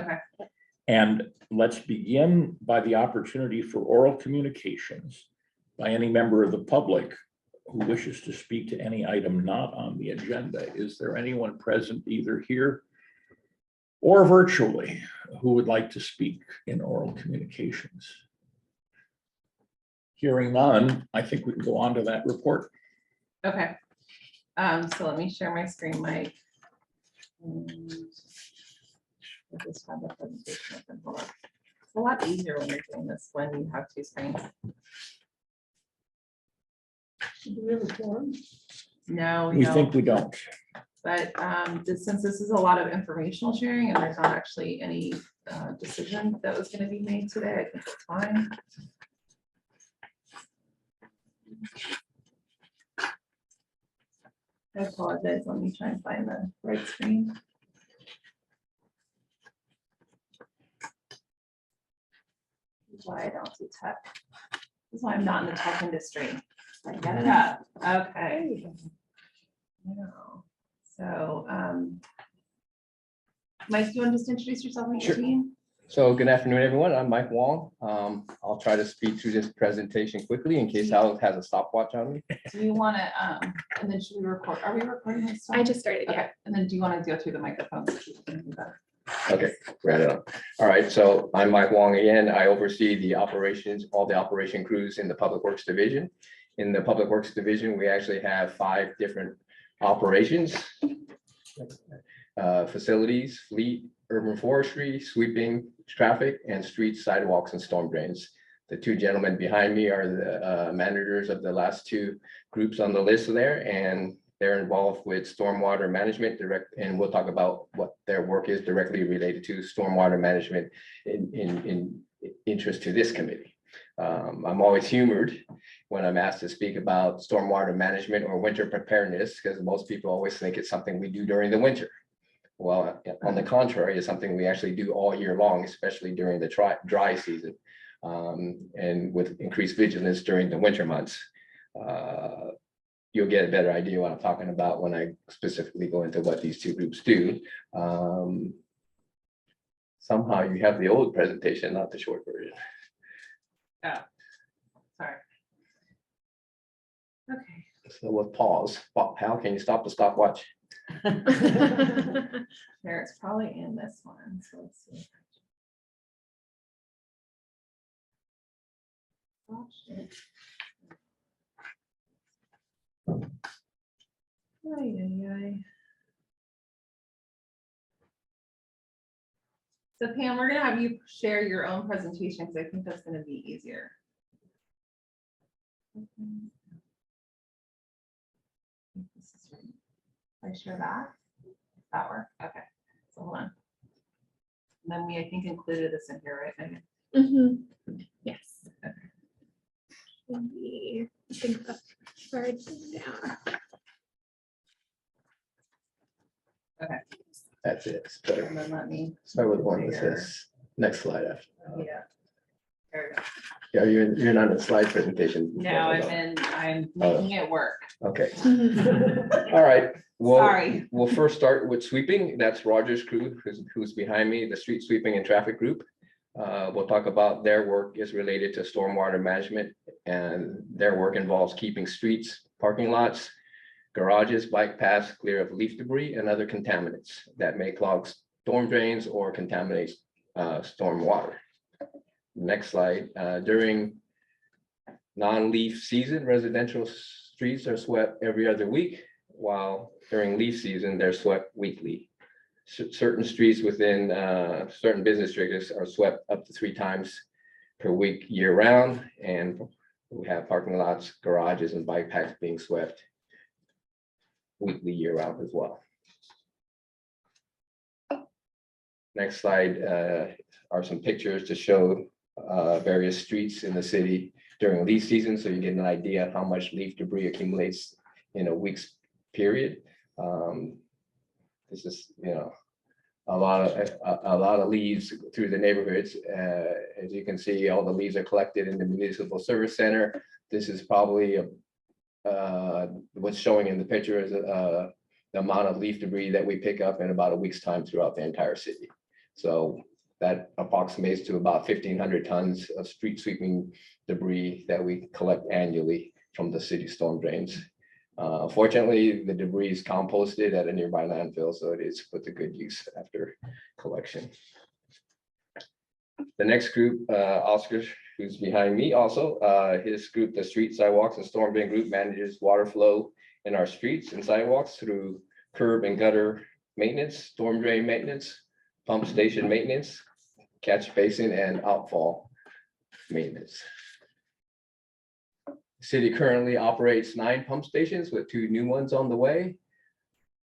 Okay. And let's begin by the opportunity for oral communications by any member of the public who wishes to speak to any item not on the agenda. Is there anyone present either here or virtually who would like to speak in oral communications? Hearing none, I think we can go on to that report. Okay. So let me share my screen, Mike. And I just have the presentation open. Hold on. It's a lot easier when you're doing this when you have two screens. No, We think no, we don't. but since this is a lot of informational sharing and there's not actually any decision that was going to be made today, I think it's fine. I apologize. Let me try and find the right screen. This is why I don't do tech. This is why I'm not in the tech industry. I get it up. Okay. No. So, Mike, do you want to just introduce yourself and your Sure. team? So good afternoon, everyone. I'm Mike Wong. I'll try to speed through this presentation quickly in case Al has a stopwatch on me. Do you want to, and then should we record? Are we recording this? I just started, yeah. Okay. And then do you want to go through the microphone? So people can do that? Okay, right on. All right, so I'm Mike Wong again. I oversee the operations, all the operation crews in the Public Works Division. In the Public Works Division, we actually have 5 different operations. Facilities, fleet, urban forestry, sweeping, traffic, and streets, sidewalks, and storm drains. The 2 gentlemen behind me are the managers of the last 2 groups on the list there, and they're involved with stormwater management direct, and we'll talk about what their work is directly related to stormwater management in interest to this committee. I'm always humored when I'm asked to speak about stormwater management or winter preparedness, because most people always think it's something we do during the winter. Well, on the contrary, it's something we actually do all year long, especially during the dry season, and with increased vigilance during the winter months. You'll get a better idea what I'm talking about when I specifically go into what these 2 groups do. Somehow you have the old presentation, not the short version. Oh, sorry. Okay. So we'll pause. Hal, can you stop the stopwatch? There, it's probably in this one. So let's see. Oh, shit. Ay, ay, ay. So Pam, we're gonna have you share your own presentation because I think that's gonna be easier. I share that work? Okay, so hold on. And then we, I think, included this in here, right, Megan? Mhm. Yes. Maybe, I think that's far down. That's it. And then let me, Start with one that says, next slide after. yeah. There we go. Yeah, you're not in a slide presentation. No, I'm making it work. Okay, all right. Well, Sorry. we'll first start with sweeping. That's Roger's crew, who's behind me, the street sweeping and traffic group. We'll talk about their work is related to stormwater management, and their work involves keeping streets, parking lots, garages, bike paths clear of leaf debris and other contaminants that may clog storm drains or contaminate storm water. Next slide. During non-leaf season, residential streets are swept every other week, while during leaf season, they're swept weekly. Certain streets within certain business districts are swept up to 3 times per week year round, and we have parking lots, garages, and bike paths being swept weekly year round as well. Next slide are some pictures to show various streets in the city during leaf season, so you get an idea of how much leaf debris accumulates in a week's period. This is, a lot of leaves through the neighborhoods. As you can see, all the leaves are collected in the municipal service center. This is probably what's showing in the picture is the amount of leaf debris that we pick up in about a week's time throughout the entire city. So that approximates to about 1,500 tons of street sweeping debris that we collect annually from the city storm drains. Fortunately, the debris is composted at a nearby landfill, so it is put to good use after collection. The next group, Oscar, who's behind me also, his group, the Street Sidewalks and Storm Drain Group, manages water flow in our streets and sidewalks through curb and gutter maintenance, storm drain maintenance, pump station maintenance, catch basin and outfall maintenance. City currently operates 9 pump stations with 2 new ones on the way.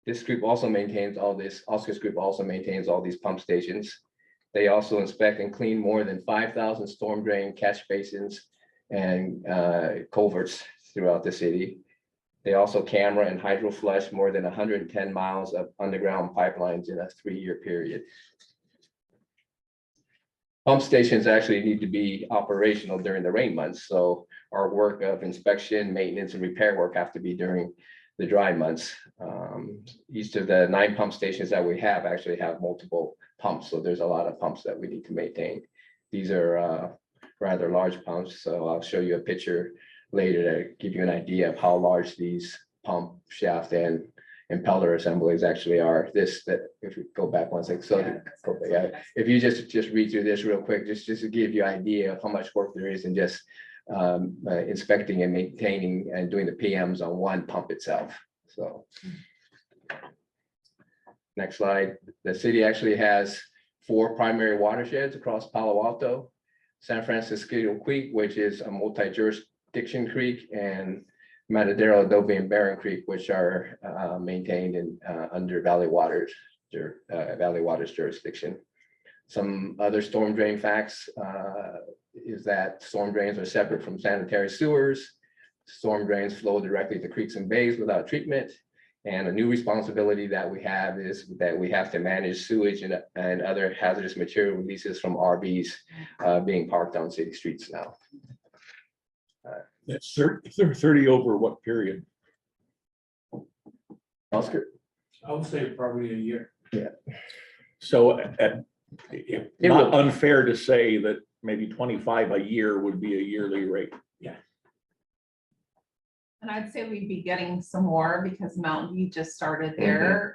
This group also maintains all this, Oscar's group also maintains all these pump stations. They also inspect and clean more than 5,000 storm drain catch basins and culverts throughout the city. They also camera and hydro flush more than 110 miles of underground pipelines in a 3-year period. Pump stations actually need to be operational during the rain months, so our work of inspection, maintenance, and repair work have to be during the dry months. Each of the 9 pump stations that we have actually have multiple pumps, so there's a lot of pumps that we need to maintain. These are rather large pumps, so I'll show you a picture later to give you an idea of how large these pump shaft and impeller assemblies actually are. This, that if we go back one second, so if you just read through this real quick, just to give you an idea of how much work there is in just inspecting and maintaining and doing the PMs on one pump itself. So next slide. The city actually has 4 primary watersheds across Palo Alto, San Francisco Creek, which is a multi-jurisdiction creek, and Matadero, Adobe, and Barron Creek, which are maintained in under Valley Waters jurisdiction. Some other storm drain facts is that storm drains are separate from sanitary sewers. Storm drains flow directly to creeks and bays without treatment. And a new responsibility that we have is that we have to manage sewage and other hazardous material releases from RVs being parked on city streets now. That's 30 over what period? Oscar? I would say probably a year. So not unfair to say that maybe 25 a year would be a yearly rate. And I'd say we'd be getting some more because Mountain View just started their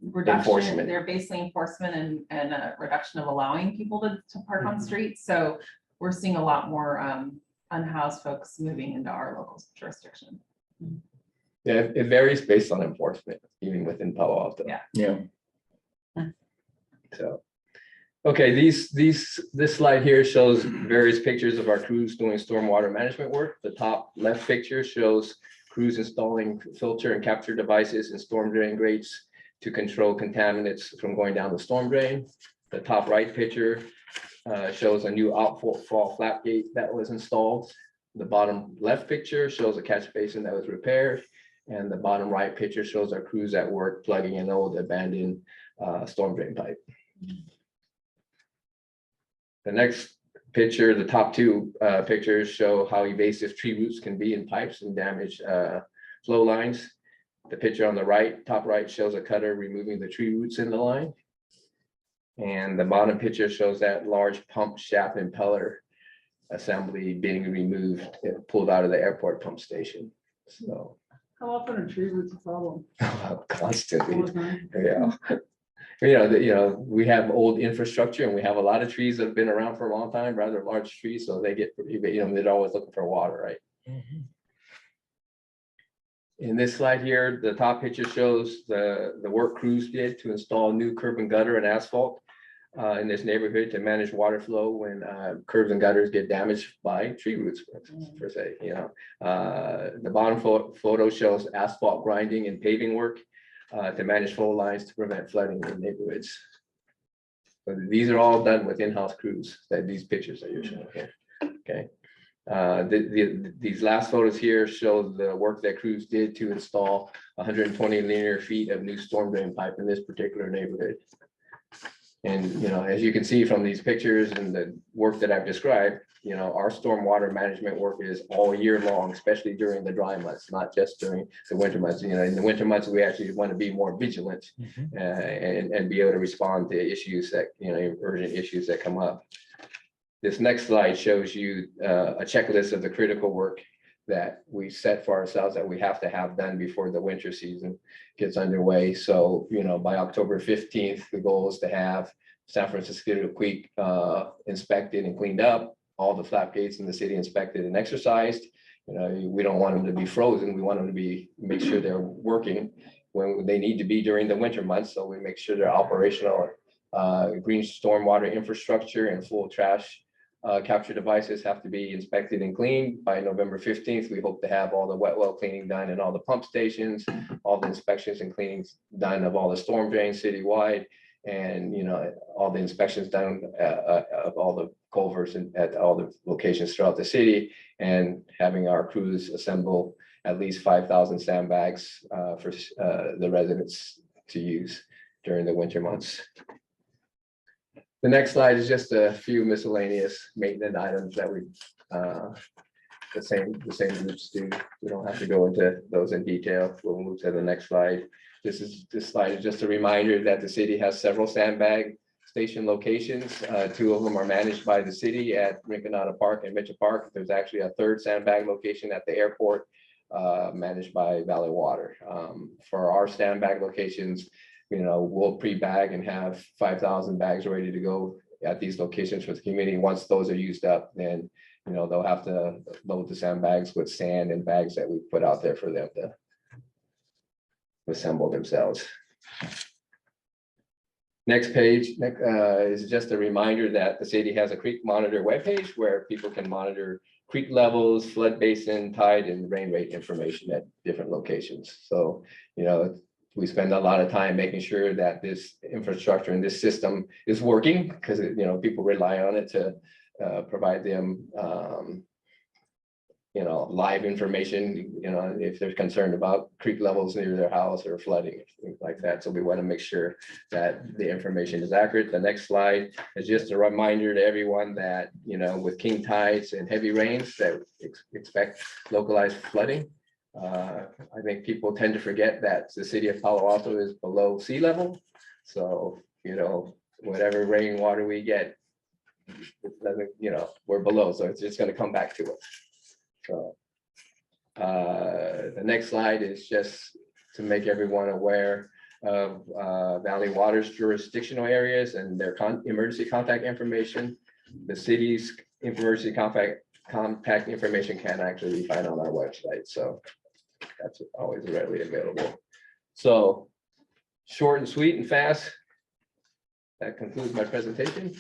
reduction, Enforcement. their basically enforcement and a reduction of allowing people to park on streets. So we're seeing a lot more unhoused folks moving into our local jurisdiction. Yeah, it varies based on enforcement, even within Palo Alto. Yeah. So, okay, this slide here shows various pictures of our crews doing stormwater management work. The top left picture shows crews installing filter and capture devices in storm drain grates to control contaminants from going down the storm drain. The top right picture shows a new outfall flap gate that was installed. The bottom left picture shows a catch basin that was repaired. And the bottom right picture shows our crews at work plugging an old abandoned storm drain pipe. The next picture, the top 2 pictures show how evasive tree roots can be in pipes and damage flow lines. The picture on the right, top right, shows a cutter removing the tree roots in the line. And the bottom picture shows that large pump shaft impeller assembly being removed, pulled out of the airport pump station. So How often are tree roots a problem? constantly, All the time? yeah. We have old infrastructure and we have a lot of trees that have been around for a long time, rather large trees, so they get pretty, they're always looking for water, right? In this slide here, the top picture shows the work crews did to install new curb and gutter and asphalt in this neighborhood to manage water flow when curbs and gutters get damaged by tree roots, per se. The bottom photo shows asphalt grinding and paving work to manage flow lines to prevent flooding in neighborhoods. So these are all done with in-house crews, these pictures that you're showing here. Okay. These last photos here show the work that crews did to install 120 linear feet of new storm drain pipe in this particular neighborhood. And, as you can see from these pictures and the work that I've described, our stormwater management work is all year long, especially during the dry months, not just during the winter months. In the winter months, we actually want to be more vigilant and be able to respond to issues that, urgent issues that come up. This next slide shows you a checklist of the critical work that we set for ourselves that we have to have done before the winter season gets underway. So, by October 15th, the goal is to have San Francisco Creek inspected and cleaned up, all the flap gates in the city inspected and exercised. We don't want them to be frozen. We want them to make sure they're working when they need to be during the winter months. So we make sure they're operational. Green stormwater infrastructure and full trash capture devices have to be inspected and cleaned by November 15th. We hope to have all the wet well cleaning done in all the pump stations, all the inspections and cleanings done of all the storm drains citywide, and all the inspections done of all the culverts and at all the locations throughout the city, and having our crews assemble at least 5,000 sandbags for the residents to use during the winter months. The next slide is just a few miscellaneous maintenance items that we, the same groups do. We don't have to go into those in detail. We'll move to the next slide. This slide is just a reminder that the city has several sandbag station locations. Two of them are managed by the city at Rinconada Park and Mitchell Park. There's actually a third sandbag location at the airport, managed by Valley Water. For our sandbag locations, we'll pre-bag and have 5,000 bags ready to go at these locations for the community. Once those are used up, then, they'll have to load the sandbags with sand and bags that we put out there for them to assemble themselves. Next page is just a reminder that the city has a creek monitor webpage where people can monitor creek levels, flood basin, tide, and rain rate information at different locations. So, we spend a lot of time making sure that this infrastructure and this system is working, because people rely on it to provide them live information, if they're concerned about creek levels near their house or flooding, things like that. So we want to make sure that the information is accurate. The next slide is just a reminder to everyone that, with king tides and heavy rains, that expect localized flooding. I think people tend to forget that the city of Palo Alto is below sea level. So, whatever rainwater we get, we're below, so it's just going to come back to us. So the next slide is just to make everyone aware of Valley Water's jurisdictional areas and their emergency contact information. The city's emergency contact information can actually be found on our website. So that's always readily available. So short and sweet and fast. That concludes my presentation.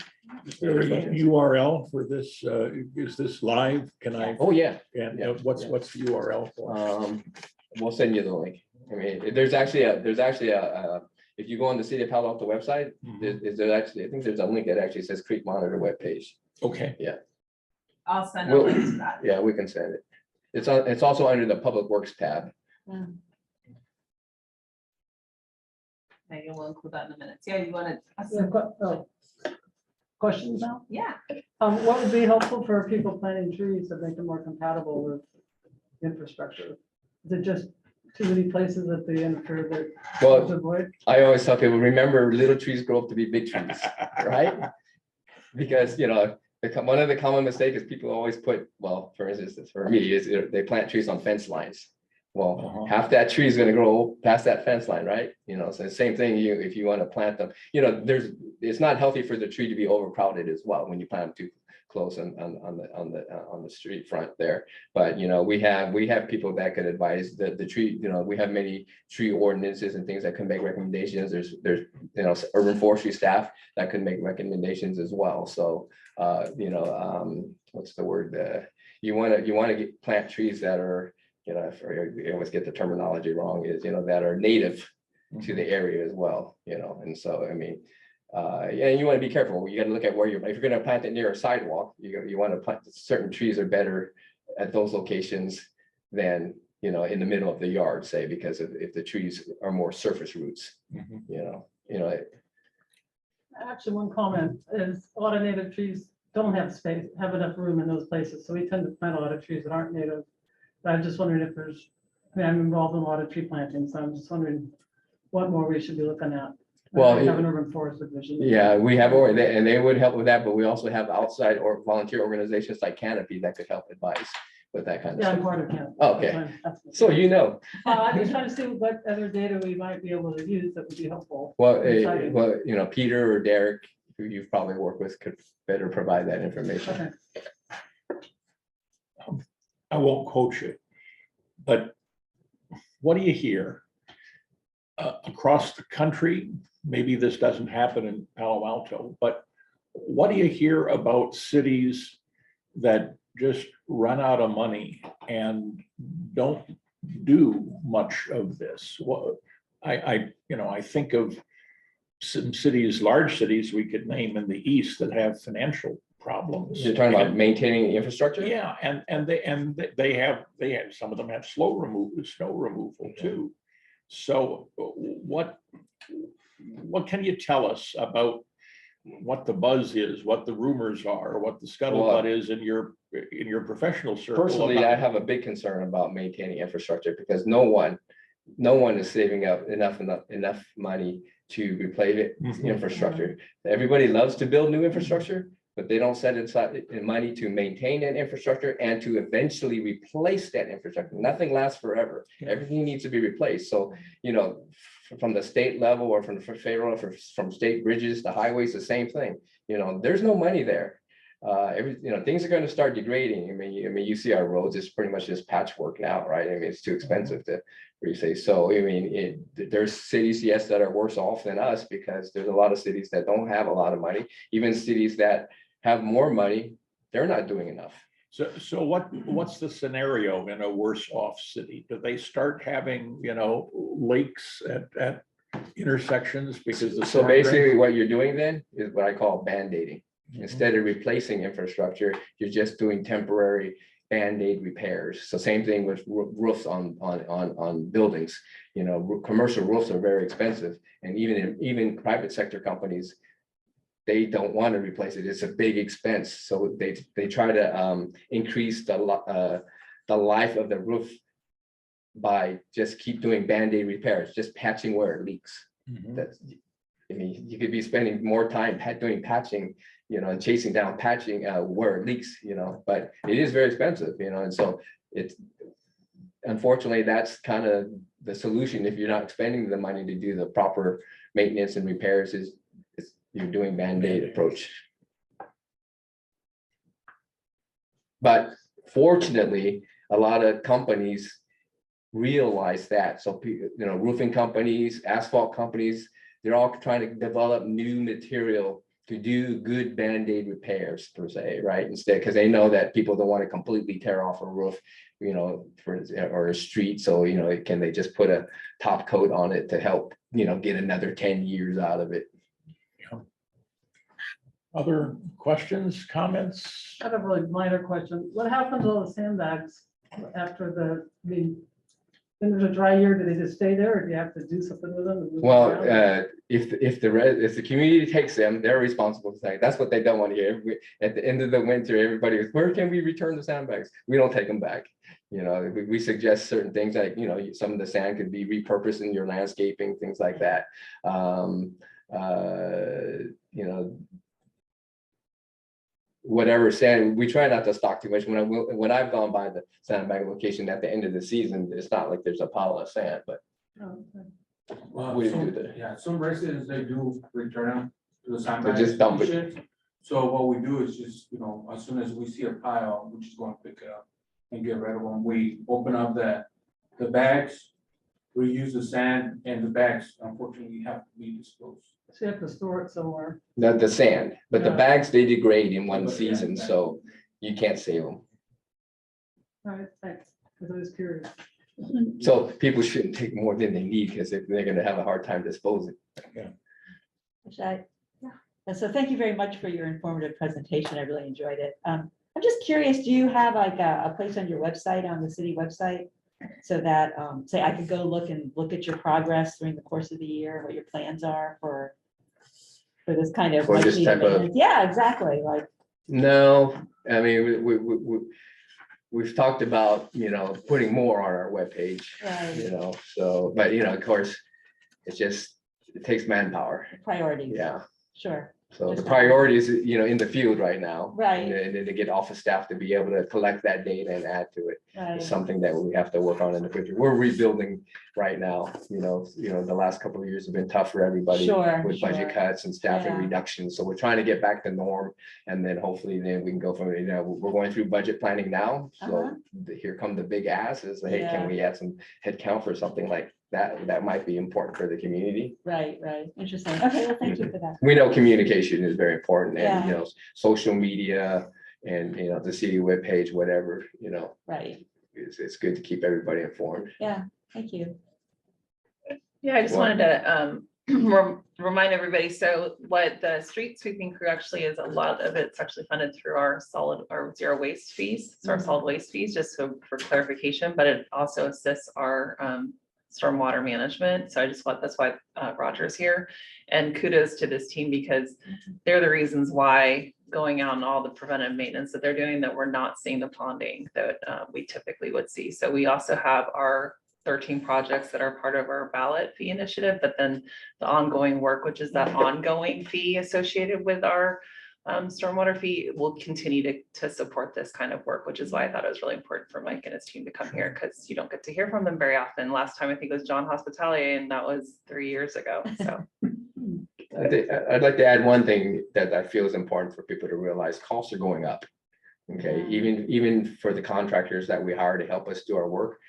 Is there a URL for this? Is this live? Can I? Oh, yeah. And Yeah. what's the URL for? We'll send you the link. I mean, there's actually a if you go on the City of Palo Alto website, I think there's a link that actually says Creek Monitor webpage. Okay. I'll send a link to that. Yeah, we can send it. It's also under the Public Works tab. Megan will include that in the minutes. Yeah, you wanted. Questions now? Yeah. What would be helpful for people planting trees to make them more compatible with infrastructure? Is it just too many places at the end for the? Well, to avoid? I always tell people, remember, little trees grow up to be big trees, right? Because, one of the common mistakes is people always put, well, for instance, for me, is they plant trees on fence lines. Well, half that tree is going to grow past that fence line, right? So the same thing, if you want to plant them, it's not healthy for the tree to be overcrowded as well when you plant them too close on the street front there. But we have people that could advise the tree. We have many tree ordinances and things that can make recommendations. There's urban forestry staff that can make recommendations as well. So what's the word? You want to plant trees that are, I always get the terminology wrong, is that are native to the area as well. And so I mean. You want to be careful. You got to look at if you're going to plant it near a sidewalk, you want to plant certain trees are better at those locations than, in the middle of the yard, say, because if the trees are more surface roots, Actually, one comment is a lot of native trees don't have space, have enough room in those places, so we tend to plant a lot of trees that aren't native. But I'm just wondering if there's, I mean, I'm involved in a lot of tree planting, so I'm just wondering what more we should be looking at. Well, We have an urban forest division. Yeah, we have, and they would help with that, but we also have outside or volunteer organizations like Canopy that could help advise with that kind of Yeah, I'm stuff. part of Canada. Okay. So you know, I'm just trying to see what other data we might be able to use that would be helpful. well, Exciting. well, you know, Peter or Derek, who you've probably worked with, could better provide that information. Okay. I won't quote you, but what do you hear? Across the country, maybe this doesn't happen in Palo Alto, but what do you hear about cities that just run out of money and don't do much of this? Well, I think of some cities, large cities we could name in the east that have financial problems. You're talking about maintaining the infrastructure? Yeah, and they have, some of them have snow removal too. So what can you tell us about what the buzz is, what the rumors are, what the scuttlebutt is in your professional circle? Personally, I have a big concern about maintaining infrastructure because no one is saving up enough money to replace infrastructure. Everybody loves to build new infrastructure, but they don't set aside money to maintain that infrastructure and to eventually replace that infrastructure. Nothing lasts forever. Everything needs to be replaced. So, you know, from the state level or from the federal, from state bridges to highways, the same thing. You know, there's no money there. Things are going to start degrading. I mean, you see our roads, it's pretty much just patchwork now, right? I mean, it's too expensive to replace. So, I mean, there's cities, yes, that are worse off than us because there's a lot of cities that don't have a lot of money. Even cities that have more money, they're not doing enough. So what's the scenario in a worse off city? Do they start having, lakes at intersections because the So basically what you're doing then is what I call band-aiding. Instead of replacing infrastructure, you're just doing temporary band-aid repairs. So same thing with roofs on buildings. You know, commercial roofs are very expensive, and even private sector companies, they don't want to replace it. It's a big expense. So they try to increase the life of the roof by just keep doing band-aid repairs, just patching where it leaks. That's, I mean, you could be spending more time doing patching, and chasing down patching where it leaks, but it is very expensive, and so it's, unfortunately, that's kind of the solution. If you're not spending the money to do the proper maintenance and repairs, is you're doing band-aid approach. But fortunately, a lot of companies realize that. So, roofing companies, asphalt companies, they're all trying to develop new material to do good band-aid repairs per se, right? Instead, because they know that people don't want to completely tear off a roof, or a street. So, can they just put a top coat on it to help, get another 10 years out of it? Other questions, comments? I have a really minor question. What happens to all the sandbags after when there's a dry year, do they just stay there or do you have to do something with them? And move them Well, around? if the community takes them, they're responsible for that. That's what they don't want to hear. At the end of the winter, everybody goes, where can we return the sandbags? We don't take them back. We suggest certain things like, some of the sand could be repurposed in your landscaping, things like that. Whatever sand, we try not to stock too much. When I've gone by the sandbag location at the end of the season, it's not like there's a pile of sand, but Oh, okay. we do that. Yeah, some residents, they do return them to the They sandbag just dump it. station. So what we do is just, as soon as we see a pile, we just go and pick it up and get rid of them. We open up the bags, reuse the sand, and the bags unfortunately have to be disposed. So you have to store it somewhere. The sand, but the Yeah. bags, they degrade in one Yeah, season, exactly. so you can't save them. All right, thanks. Because I was curious. So people shouldn't take more than they need because they're gonna have a hard time disposing. So thank you very much for your informative presentation. I really enjoyed it. I'm just curious, do you have like a place on your website, on the city website? So that, say I could go look at your progress during the course of the year, what your plans are for for this kind of. For like, this need type of- maintenance. Yeah, exactly, like, No, I mean, we've talked about, putting more on our webpage, right, so, but, of course, it's just, it takes manpower. priorities. Yeah, Sure, so the Just- priorities, in the field right now. Right. And then to get office staff to be able to collect that data and add to it. right, Is something that we have to work on in the future. We're rebuilding right now, the last couple of years have been tough for everybody. Sure, With budget sure. cuts and staffing Yeah. reductions, so we're trying to get back to norm. And then hopefully then we can go from, we're going through budget planning now, Uh-huh. so here come the big asks, hey, Yeah. can we add some headcount for something like that? That might be important for the community. right, interesting, okay, well, thank you for that. We know communication is very important and, Yeah. social media and, the city webpage, whatever, Right, it's good to keep everybody informed. yeah, thank you. Yeah, I just wanted to remind everybody, so what the street sweeping crew actually is, a lot of it's actually funded through our zero waste fees, so our solid waste fees, just so for clarification, but it also assists our stormwater management. So I just want, that's why Roger's here. And kudos to this team, because they're the reasons why going out and all the preventive maintenance that they're doing, that we're not seeing the ponding that we typically would see. So we also have our 13 projects that are part of our ballot fee initiative, but then the ongoing work, which is that ongoing fee associated with our stormwater fee, will continue to support this kind of work, which is why I thought it was really important for Mike and his team to come here, because you don't get to hear from them very often. Last time I think it was John Hospitality, and that was 3 years ago. So I'd like to add one thing that I feel is important for people to realize: costs are going up. Okay, even for the contractors that we hire to help us do our work,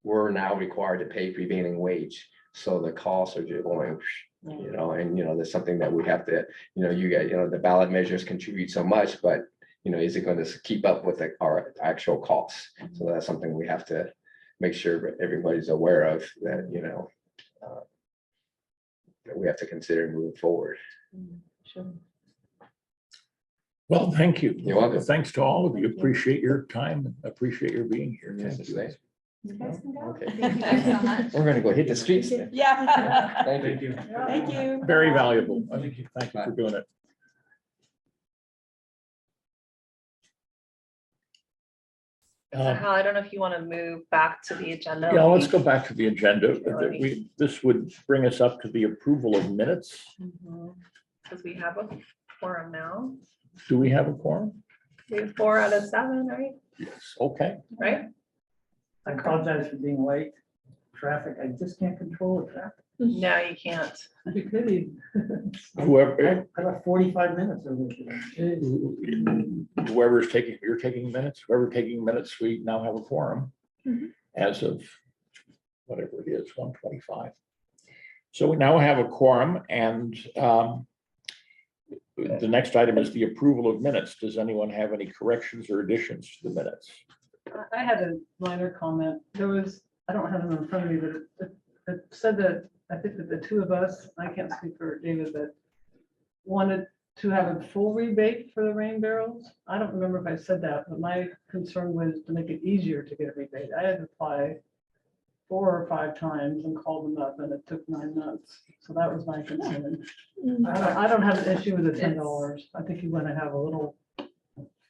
we're now required to pay prevailing wage. So the costs are just going, and there's something that we have to, the ballot measures contribute so much, but is it going to keep up with our actual costs? So that's something we have to make sure everybody's aware of, that, that we have to consider moving forward. Sure. Well, thank you. You're welcome. Thanks to all of you. Thank you. Appreciate your time and appreciate your being here. Yes, Thank you. thanks. okay. Okay, Thank you guys so much. we're gonna go hit the streets then. Yeah. Thank you. you. Thank you. Very valuable. Thank you for doing it. Hal, I don't know if you want to move back to the agenda. Yeah, let's go back to the agenda. let me- This would bring us up to the approval of minutes. Because we have a quorum now. Do we have a quorum? We have 4 out of 7, right? Yes. Okay. Right? I apologize for being late. Traffic, I just can't control the traffic. No, you can't. You kidding? Whoever, I got 45 minutes of it. whoever's taking, you're taking minutes, whoever taking minutes, we now have a quorum as of whatever it is, 1:25. So we now have a quorum, and the next item is the approval of minutes. Does anyone have any corrections or additions to the minutes? I had a minor comment. There was, I don't have it in front of me, but it said that, I think that the two of us, I can't speak for David, but wanted to have a full rebate for the rain barrels. I don't remember if I said that, but my concern was to make it easier to get a rebate. I had to apply 4 or 5 times and called them up, and it took 9 months. So that was my concern. I don't have an issue with the $10. I think you want to have a little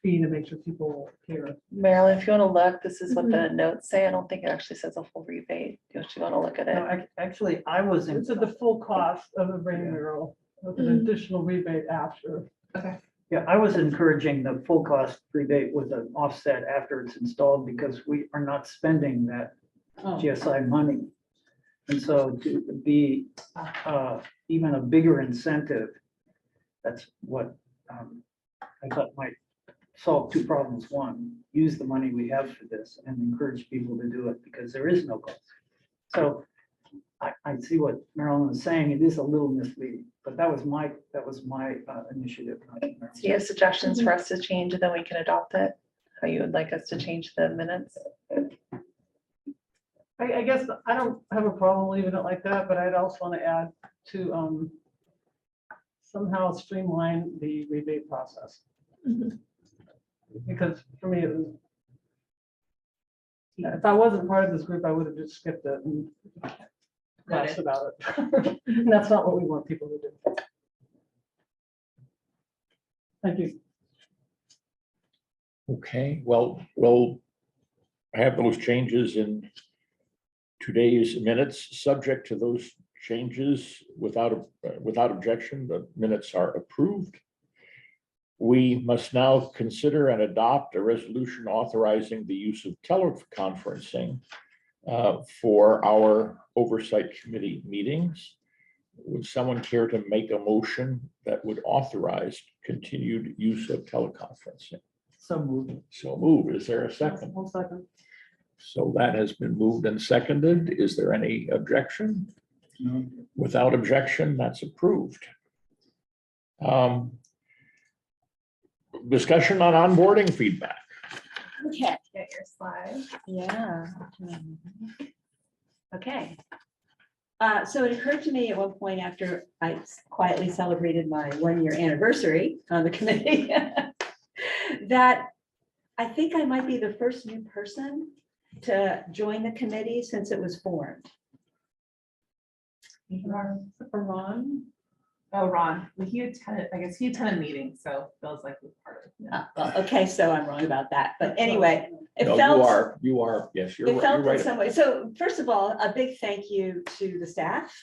fee to make sure people care. Marilyn, if you want to look, this is what the notes say. I don't think it actually says a full rebate. If you want to look at No, it. actually, I was in, It's at the full cost of a rain barrel with an additional rebate after. yeah, I was encouraging the full cost rebate with an offset after it's installed, because we are not spending that Oh. GSI money. And so to be even a bigger incentive, that's what I thought might solve 2 problems. One, use the money we have for this and encourage people to do it, because there is no cost. So I see what Marilyn is saying. It is a little misleading, but that was my initiative. not Marilyn's. Do you have suggestions for us to change, and then we can adopt it? How you would like us to change the minutes? I guess I don't have a problem leaving it like that, but I'd also want to add to somehow streamline the rebate process. Because for me, it was, if I wasn't part of this group, I would have just skipped it and asked about it. And that's not what we want people to do. Thank you. Okay, well, we'll have those changes in today's minutes, subject to those changes without objection, the minutes are approved. We must now consider and adopt a resolution authorizing the use of teleconferencing for our oversight committee meetings. Would someone care to make a motion that would authorize continued use of teleconferencing? So moved. So move. Is there a second? 1 second. So that has been moved and seconded. Is there any objection? No. Without objection, that's approved. Discussion on onboarding feedback. Okay, Get your slide. yeah. Okay. So it occurred to me at one point after I quietly celebrated my 1-year anniversary on the committee that I think I might be the first new person to join the committee since it was formed. For Ron, Oh, Ron, well, he attended meetings, so feels like we're part of it. Okay, so I'm wrong about that, but anyway, it No, felt. you are, yes, you're It right. felt You're in right. some way. So first of all, a big thank you to the staff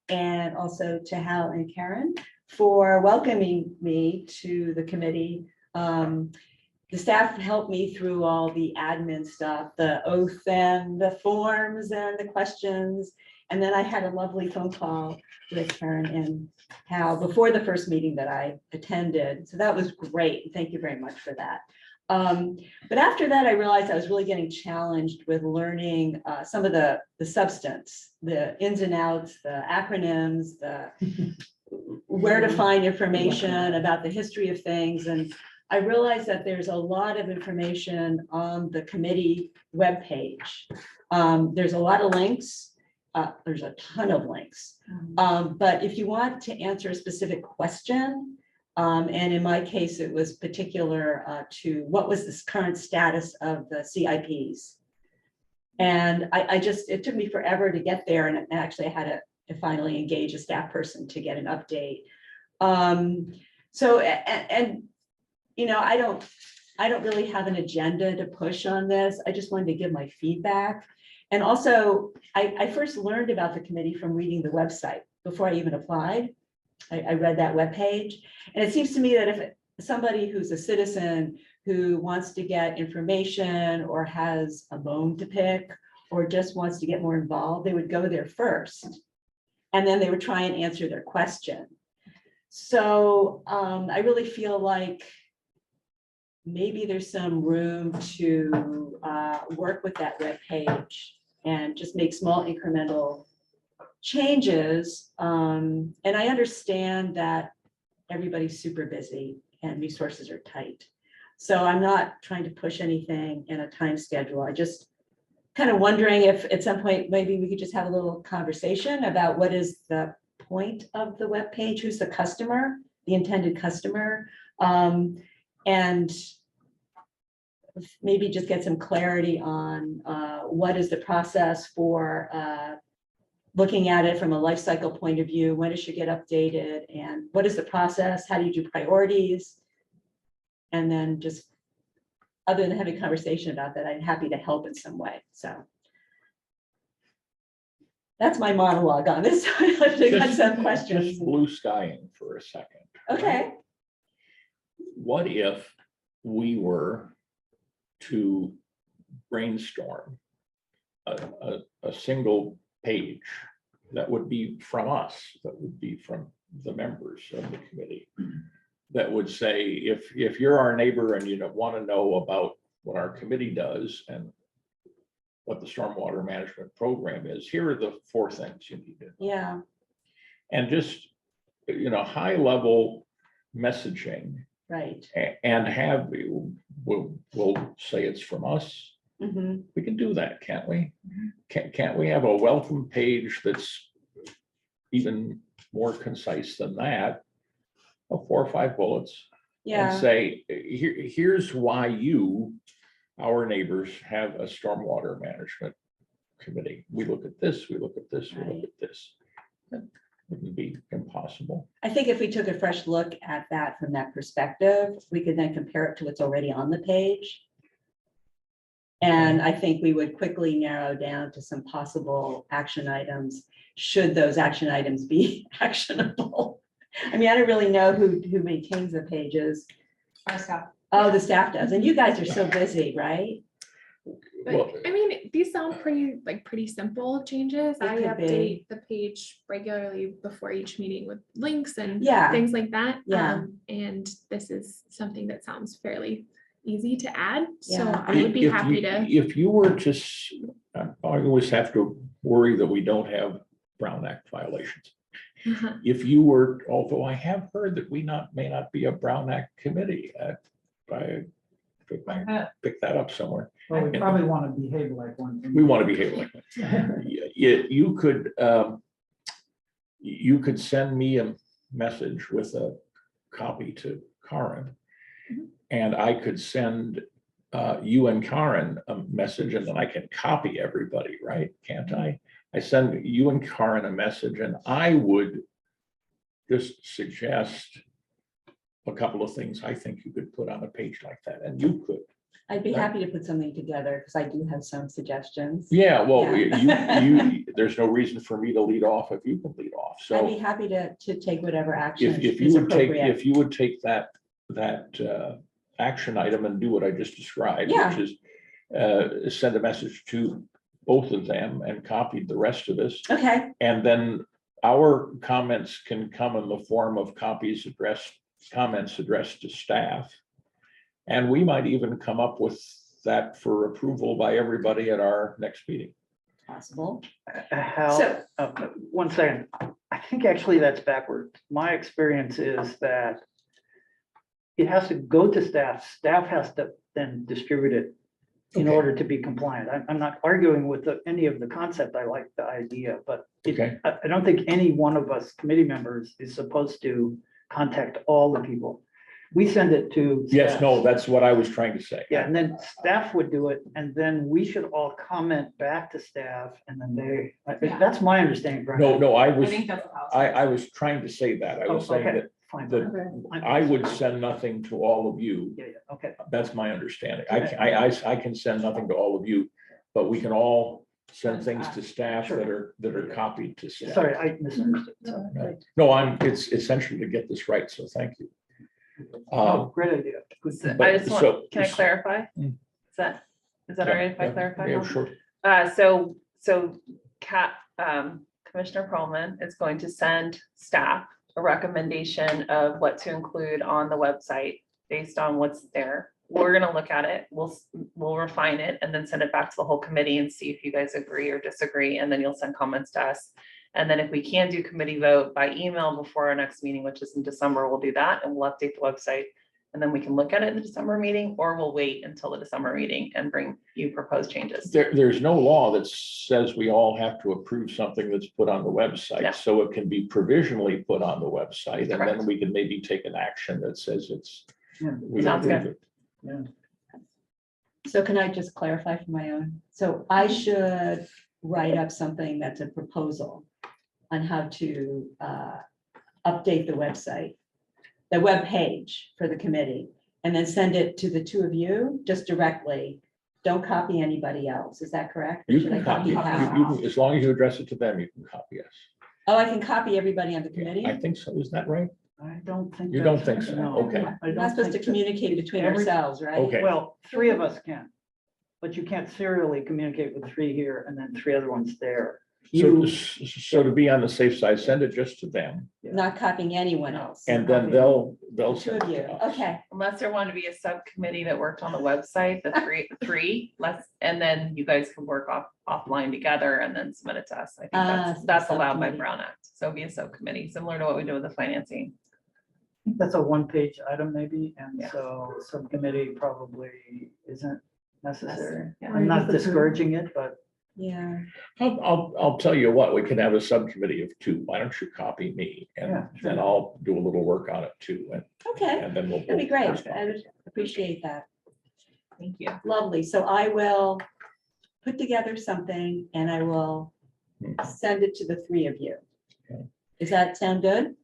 and also to Hal and Karen for welcoming me to the committee. The staff helped me through all the admin stuff, the oath and the forms and the questions. And then I had a lovely phone call with Karen and Hal before the first meeting that I attended. So that was great. Thank you very much for that. But after that, I realized I was really getting challenged with learning some of the substance, the ins and outs, the acronyms, the where to find information about the history of things. And I realized that there's a lot of information on the committee webpage. There's a lot of links. There's a ton of links. But if you want to answer a specific question, and in my case, it was particular to what was this current status of the CIPs. And it took me forever to get there. And actually I had to finally engage a staff person to get an update. You know, I don't really have an agenda to push on this. I just wanted to give my feedback. And also, I first learned about the committee from reading the website before I even applied. I read that webpage. And it seems to me that if somebody who's a citizen who wants to get information or has a bone to pick or just wants to get more involved, they would go there first. And then they would try and answer their question. So I really feel like maybe there's some room to work with that webpage and just make small incremental changes. And I understand that everybody's super busy and resources are tight. So I'm not trying to push anything in a time schedule. I just kind of wondering if at some point, maybe we could just have a little conversation about what is the point of the webpage, who's the customer, the intended customer, and maybe just get some clarity on what is the process for looking at it from a life cycle point of view, when it should get updated, and what is the process, how do you do priorities? And then just, other than having a conversation about that, I'm happy to help in some way, so. That's my monologue on this. I've got some questions. Just blue skying for a second. Okay, What if we were to brainstorm a single page that would be from us, that would be from the members of the committee, that would say, if you're our neighbor and you want to know about what our committee does and what the stormwater management program is, here are the 4 things you need to know. yeah, And just, high level messaging, right. and have, we'll say it's from us. Mhm. We can do that, can't we? Can't we have a welcome page that's even more concise than that? Of 4 or 5 bullets. And Yeah, say, here's why you, our neighbors, have a stormwater management committee. We look at this, we look at this, we look Right. at this. wouldn't be impossible. I think if we took a fresh look at that from that perspective, we could then compare it to what's already on the page. And I think we would quickly narrow down to some possible action items, should those action items be actionable. I mean, I don't really know who maintains the pages. Our staff. Oh, the staff does, and you guys are so busy, right? Well, But I mean, these sound pretty simple changes. I could be. update the page regularly before each meeting with links and Yeah. things like that. Yeah. And this is something that sounds fairly easy to add. So Yeah. I would be If happy you- to. If you were to, I always have to worry that we don't have Brown Act violations. If you were, although I have heard that we may not be a Brown Act committee, I pick that up somewhere. Well, we probably want to behave like one. We want to behave like that. You could send me a message with a copy to Karen. And I could send you and Karen a message, and then I can copy everybody, right? Can't I? I send you and Karen a message, and I would just suggest a couple of things I think you could put on a page like that, and you could. I'd be happy to put something together because I do have some suggestions. Yeah, well, Yeah. there's no reason for me to lead off if you can lead off. I'd be So happy to take whatever action if you is would take, appropriate. if you would take that action item and do what I just described, Yeah. which is send a message to both of them and copy the rest of us. Okay, And then our comments can come in the form of comments addressed to staff. And we might even come up with that for approval by everybody at our next meeting. possible. How, So- one second, I think actually that's backwards. My experience is that it has to go to staff, staff has to then distribute it in Okay. order to be compliant. I'm not arguing with any of the concept, I like the idea, but Okay. I don't think any one of us committee members is supposed to contact all the people. We send it to. Yes, staff. no, that's what I was trying to say. Yeah, and then staff would do it, and then we should all comment back to staff, and then Yeah. that's my understanding. Brian. No, I I was, think that's how. I was trying to say that. I was Oh, saying okay. that Fine. that I would send nothing to all of you. Yeah, okay. That's my understanding. I can send nothing to all of you, but we can all send things to staff that are copied to staff. Sorry, I misunderstood. Sorry. No, it's essentially to get this right, so thank you. Oh, great idea. Good. So But- I just so- want, can I clarify? Mm. Is that all right if I Yeah, clarify? yeah, now? sure. So Commissioner Perlman is going to send staff a recommendation of what to include on the website based on what's there. We're gonna look at it, we'll refine it and then send it back to the whole committee and see if you guys agree or disagree, and then you'll send comments to us. And then if we can do committee vote by email before our next meeting, which is in December, we'll do that and we'll update the website. And then we can look at it in the December meeting, or we'll wait until the December meeting and bring you proposed changes. There's no law that says we all have to approve something that's put on the Yeah. website, so it can be provisionally put on the website, and Correct. then we can maybe take an action that says it's. Yeah. we Sounds approve good. it. So can I just clarify for my own? So I should write up something that's a proposal on how to update the website, the web page for the committee, and then send it to the two of you just directly. Don't copy anybody else. Is that correct? Or You should I can copy, Hal? as long as you address it to them, you can copy us. Oh, I can copy everybody on the committee? I think so, is that right? I don't think. You don't that's- think so? no, Okay. I We're don't not supposed to think that- communicate between Every- ourselves, right? Okay. Well, three of us can, but you can't serially communicate with three here and then three other ones there. So to be on the safe side, send it just to them, Not copying anyone else. and then they'll The two send of it you. to us. Okay, Unless there wanted to be a subcommittee that worked on the website, the three, and then you guys can work offline together and then submit it to us. I think that's allowed by subcommittee. Brown Act. So be a subcommittee, similar to what we do with the financing. I think that's a one-page item maybe, and Yeah. so subcommittee probably isn't necessary. Yeah. I'm not discouraging it, but yeah. I'll tell you what, we can have a subcommittee of two. Why don't you copy me? And Yeah, sure. then I'll do a little work on it too, Okay, and then we'll. that'd be great. correspond. I would appreciate that. Thank you. Lovely. So I will put together something and I will send it to the three of you. Okay. Does that sound good?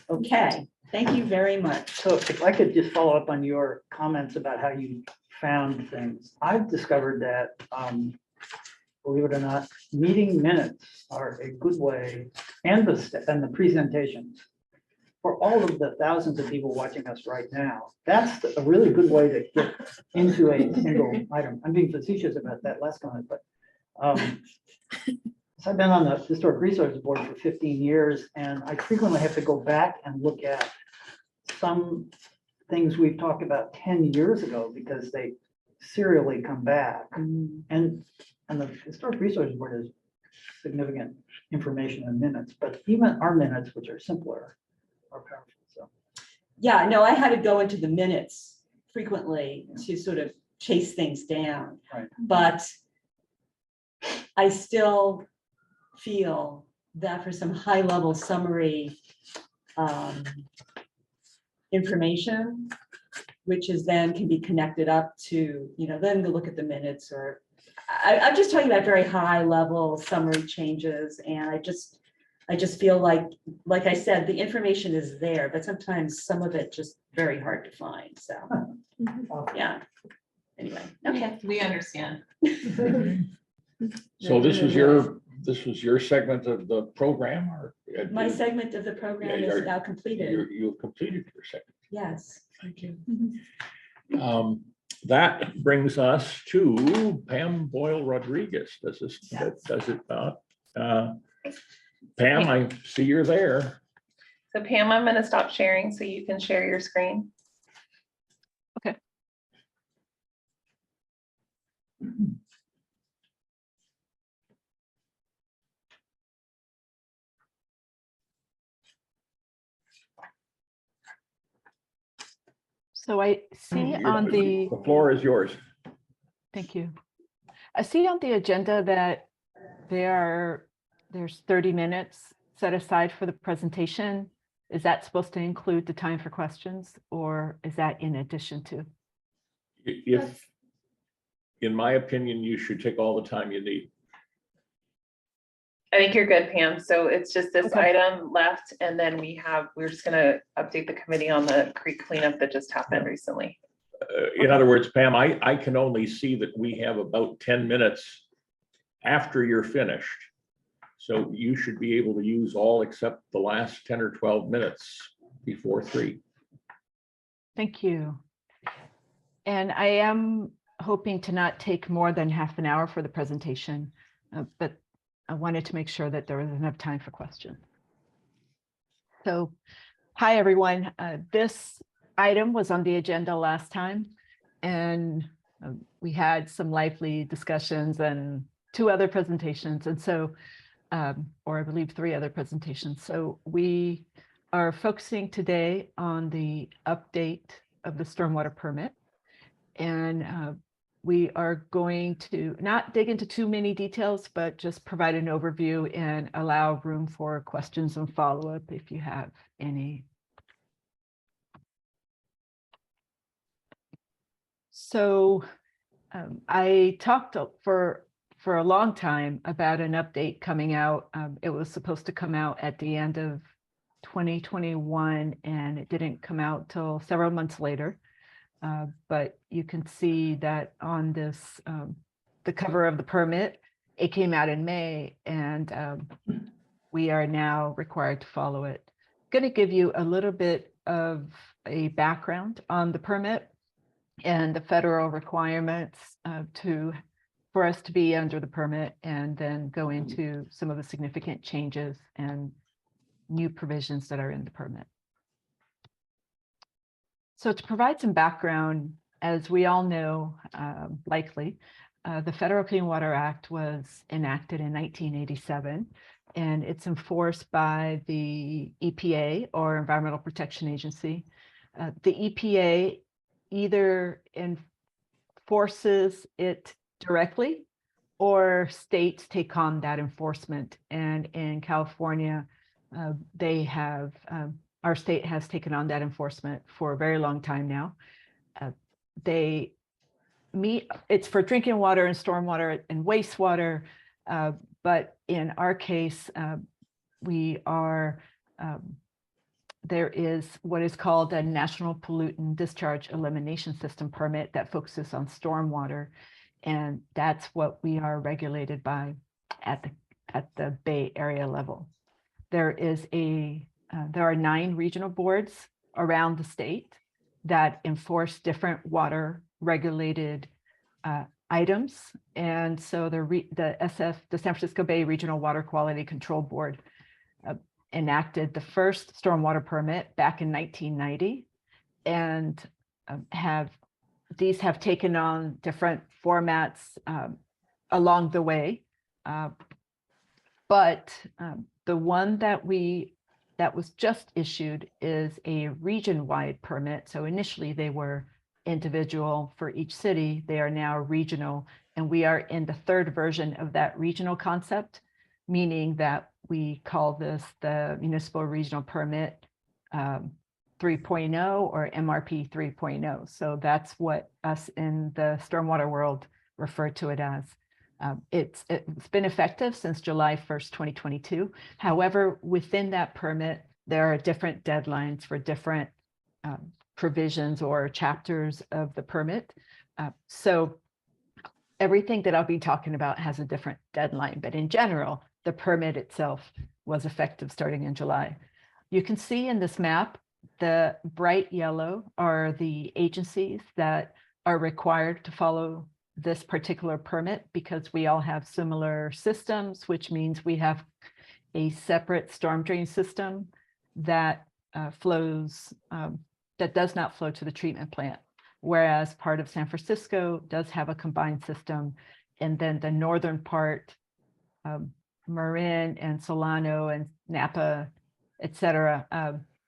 Okay, thank you very much. So if I could just follow up on your comments about how you found things. I've discovered that, believe it or not, meeting minutes are a good way, and the presentations. For all of the thousands of people watching us right now, that's a really good way to get into a single item. I'm being facetious about that last comment, but so I've been on the Historic Resources Board for 15 years, and I frequently have to go back and look at some things we've talked about 10 years ago because they serially come back. And the Historic Resources Board has significant information in minutes, but even our minutes, which are simpler, are powerful. So Yeah, no, I had to go into the minutes frequently to sort of chase things down. Right. But I still feel that for some high-level summary information, which is then can be connected up to, then to look at the minutes, or I'm just talking about very high-level summary changes. And I just feel like I said, the information is there, but sometimes some of it just very hard to find. So, yeah. Anyway, okay. We understand. So this was your segment of the program, or? My segment of the program Yeah, is now completed. You've completed your segment. Yes. Thank you. That brings us to Pam Boyle Rodriguez. Does it not? Pam, I see you're there. So Pam, I'm gonna stop sharing so you can share your screen. So I see on the, The floor is yours. thank you. I see on the agenda that there's 30 minutes set aside for the presentation. Is that supposed to include the time for questions, or is that in addition to? If, in my opinion, you should take all the time you need. I think you're good, Pam. So it's just this Okay. item left, and then we're just gonna update the committee on the creek cleanup that just happened recently. In other words, Pam, I can only see that we have about 10 minutes after you're finished. So you should be able to use all except the last 10 or 12 minutes before 3. Thank you. And I am hoping to not take more than half an hour for the presentation, but I wanted to make sure that there was enough time for questions. So, hi, everyone. This item was on the agenda last time, and we had some lively discussions and 2 other presentations. And so, or I believe 3 other presentations. So we are focusing today on the update of the stormwater permit. And we are going to not dig into too many details, but just provide an overview and allow room for questions and follow-up if you have any. So I talked for a long time about an update coming out. It was supposed to come out at the end of 2021, and it didn't come out till several months later. But you can see that on this, the cover of the permit, it came out in May, and we are now required to follow it. I'm going to give you a little bit of a background on the permit and the federal requirements for us to be under the permit, and then go into some of the significant changes and new provisions that are in the permit. So to provide some background, as we all know, likely, the Federal Clean Water Act was enacted in 1987, and it's enforced by the EPA, or Environmental Protection Agency. The EPA either enforces it directly, or states take on that enforcement. And in California, they have our state has taken on that enforcement for a very long time now. It's for drinking water and stormwater and wastewater, but in our case, we are, there is what is called a National Pollutant Discharge Elimination System permit that focuses on stormwater. And that's what we are regulated by at the Bay Area level. There are 9 regional boards around the state that enforce different water regulated items. And so the San Francisco Bay Regional Water Quality Control Board enacted the first stormwater permit back in 1990, and these have taken on different formats along the way. But the one that was just issued is a region-wide permit. So initially they were individual for each city. They are now regional, and we are in the 3rd version of that regional concept, meaning that we call this the Municipal Regional Permit 3.0 or MRP 3.0. So that's what us in the stormwater world refer to it as. It's been effective since July 1st, 2022. However, within that permit, there are different deadlines for different provisions or chapters of the permit. So everything that I'll be talking about has a different deadline, but in general, the permit itself was effective starting in July. You can see in this map, the bright yellow are the agencies that are required to follow this particular permit because we all have similar systems, which means we have a separate storm drain system that flows, that does not flow to the treatment plant, whereas part of San Francisco does have a combined system. And then the northern part, Marin and Solano and Napa, et cetera,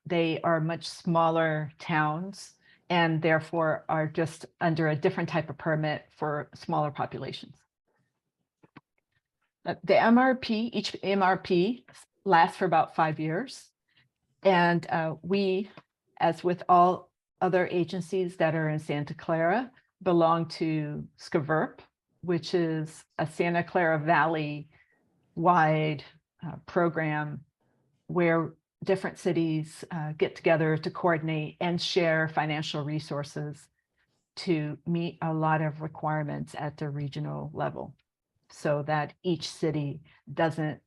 they are much smaller towns and therefore are just under a different type of permit for smaller populations. The MRP, each MRP lasts for about 5 years. And we, as with all other agencies that are in Santa Clara, belong to SCVRP, which is a Santa Clara Valley wide program where different cities get together to coordinate and share financial resources to meet a lot of requirements at the regional level, so that each city doesn't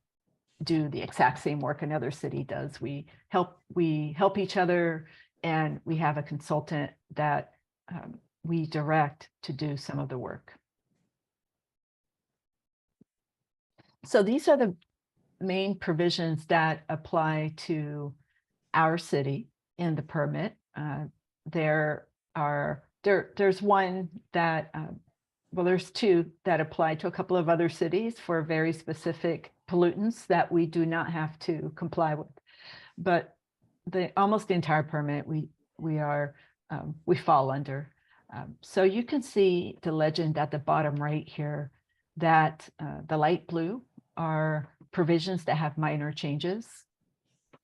do the exact same work another city does. We help each other, and we have a consultant that we direct to do some of the work. So these are the main provisions that apply to our city in the permit. There's one that, well, there's 2 that apply to a couple of other cities for very specific pollutants that we do not have to comply with. But almost the entire permit we fall under. So you can see the legend at the bottom right here that the light blue are provisions that have minor changes.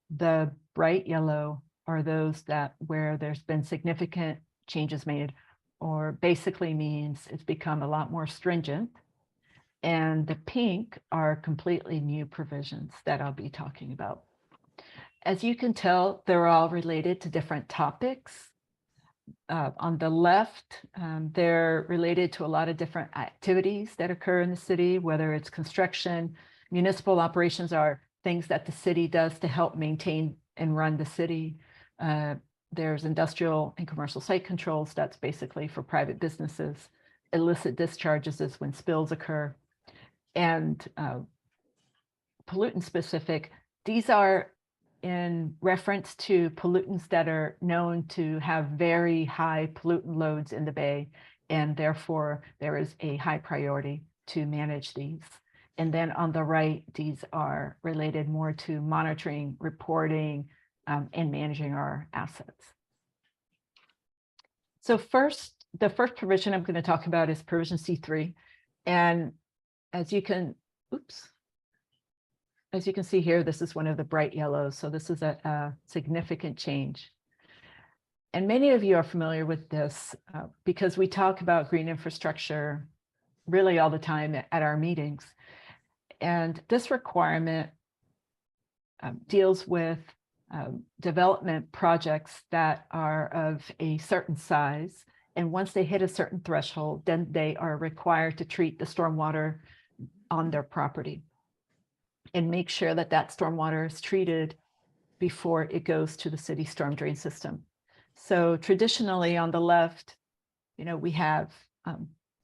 The bright yellow are those where there's been significant changes made, or basically means it's become a lot more stringent. And the pink are completely new provisions that I'll be talking about. As you can tell, they're all related to different topics. On the left, they're related to a lot of different activities that occur in the city, whether it's construction. Municipal operations are things that the city does to help maintain and run the city. There's industrial and commercial site controls. That's basically for private businesses. Illicit discharges is when spills occur. And pollutant specific, these are in reference to pollutants that are known to have very high pollutant loads in the Bay, and therefore there is a high priority to manage these. And then on the right, these are related more to monitoring, reporting, and managing our assets. So the first provision I'm going to talk about is provision C3. And as you can see here, this is one of the bright yellows. So this is a significant change. And many of you are familiar with this because we talk about green infrastructure really all the time at our meetings. And this requirement deals with development projects that are of a certain size. And once they hit a certain threshold, then they are required to treat the stormwater on their property and make sure that that stormwater is treated before it goes to the city storm drain system. So traditionally on the left, we have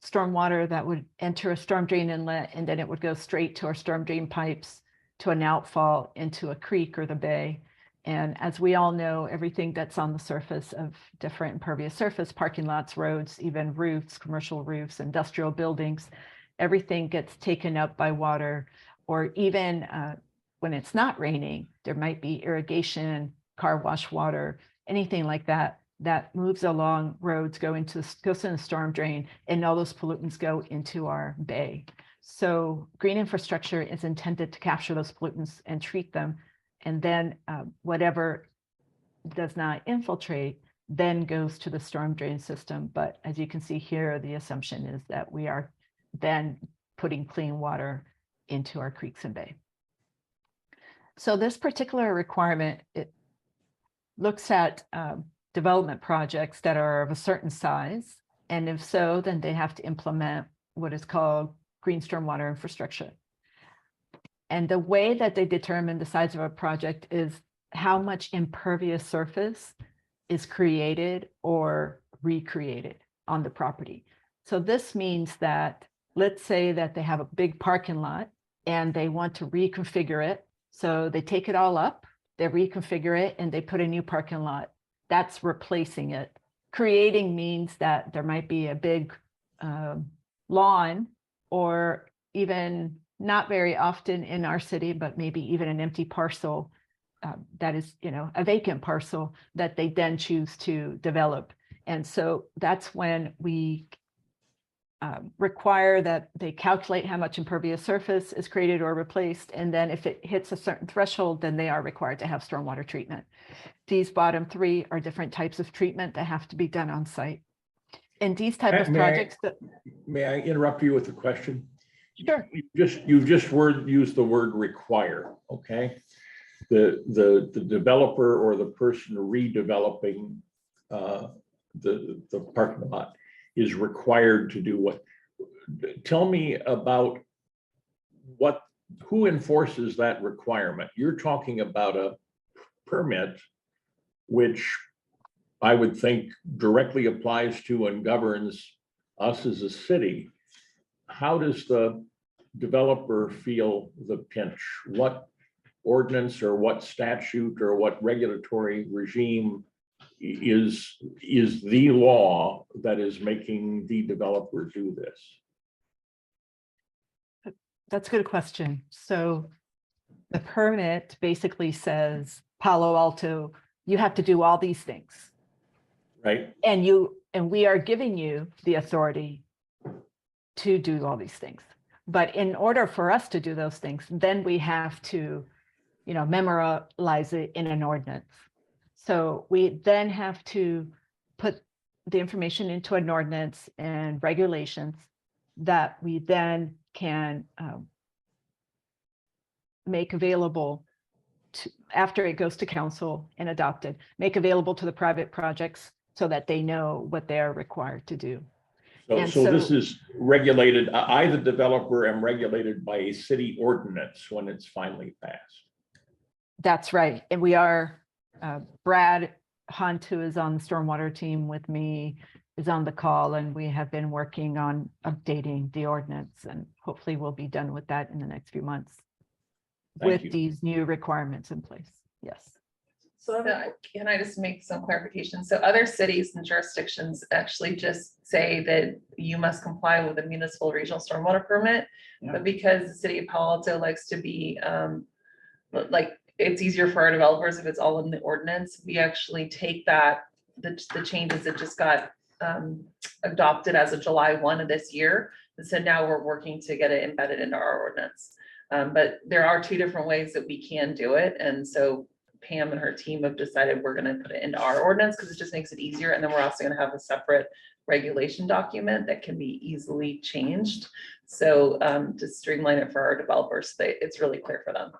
stormwater that would enter a storm drain inlet, and then it would go straight to our storm drain pipes to an outfall into a creek or the bay. And as we all know, everything that's on the surface of different impervious surface, parking lots, roads, even roofs, commercial roofs, industrial buildings, everything gets taken up by water. Or even when it's not raining, there might be irrigation, car wash water, anything like that, that moves along roads, goes in the storm drain, and all those pollutants go into our bay. So green infrastructure is intended to capture those pollutants and treat them. And then whatever does not infiltrate then goes to the storm drain system. But as you can see here, the assumption is that we are then putting clean water into our creeks and bay. So this particular requirement, it looks at development projects that are of a certain size. And if so, then they have to implement what is called green stormwater infrastructure. And the way that they determine the size of a project is how much impervious surface is created or recreated on the property. So this means that, let's say that they have a big parking lot and they want to reconfigure it. So they take it all up, they reconfigure it, and they put a new parking lot. That's replacing it. Creating means that there might be a big lawn, or even not very often in our city, but maybe even an empty parcel that is, a vacant parcel that they then choose to develop. And so that's when we require that they calculate how much impervious surface is created or replaced. And then if it hits a certain threshold, then they are required to have stormwater treatment. These bottom three are different types of treatment that have to be done on site. And these type of projects that. May I interrupt you with a question? Sure. You've just used the word require, okay? The developer or the person redeveloping the parking lot is required to do what? Tell me about who enforces that requirement. You're talking about a permit, which I would think directly applies to and governs us as a city. How does the developer feel the pinch? What ordinance or what statute or what regulatory regime is the law that is making the developer do this? That's a good question. So the permit basically says, Palo Alto, you have to do all these things. Right. And we are giving you the authority to do all these things. But in order for us to do those things, then we have to, memorialize it in an ordinance. So we then have to put the information into an ordinance and regulations that we then can make available to, after it goes to council and adopted, make available to the private projects so that they know what they are required to do. So this is regulated, I, the developer, am regulated by a city ordinance when it's finally passed. That's right. And we are, Brad Hunt, who is on the stormwater team with me, is on the call, and we have been working on updating the ordinance, and hopefully we'll be done with that in the next few months with these new requirements in place. Yes. So can I just make some clarification? So other cities and jurisdictions actually just say that you must comply with a municipal regional stormwater permit. Yeah. But because the city of Palo Alto likes to be like, it's easier for our developers if it's all in the ordinance, we actually take that, the changes that just got adopted as of July 1 of this year. And so now we're working to get it embedded into our ordinance. But there are two different ways that we can do it. And so Pam and her team have decided we're going to put it into our ordinance because it just makes it easier. And then we're also going to have a separate regulation document that can be easily changed. So to streamline it for our developers, it's really clear for them.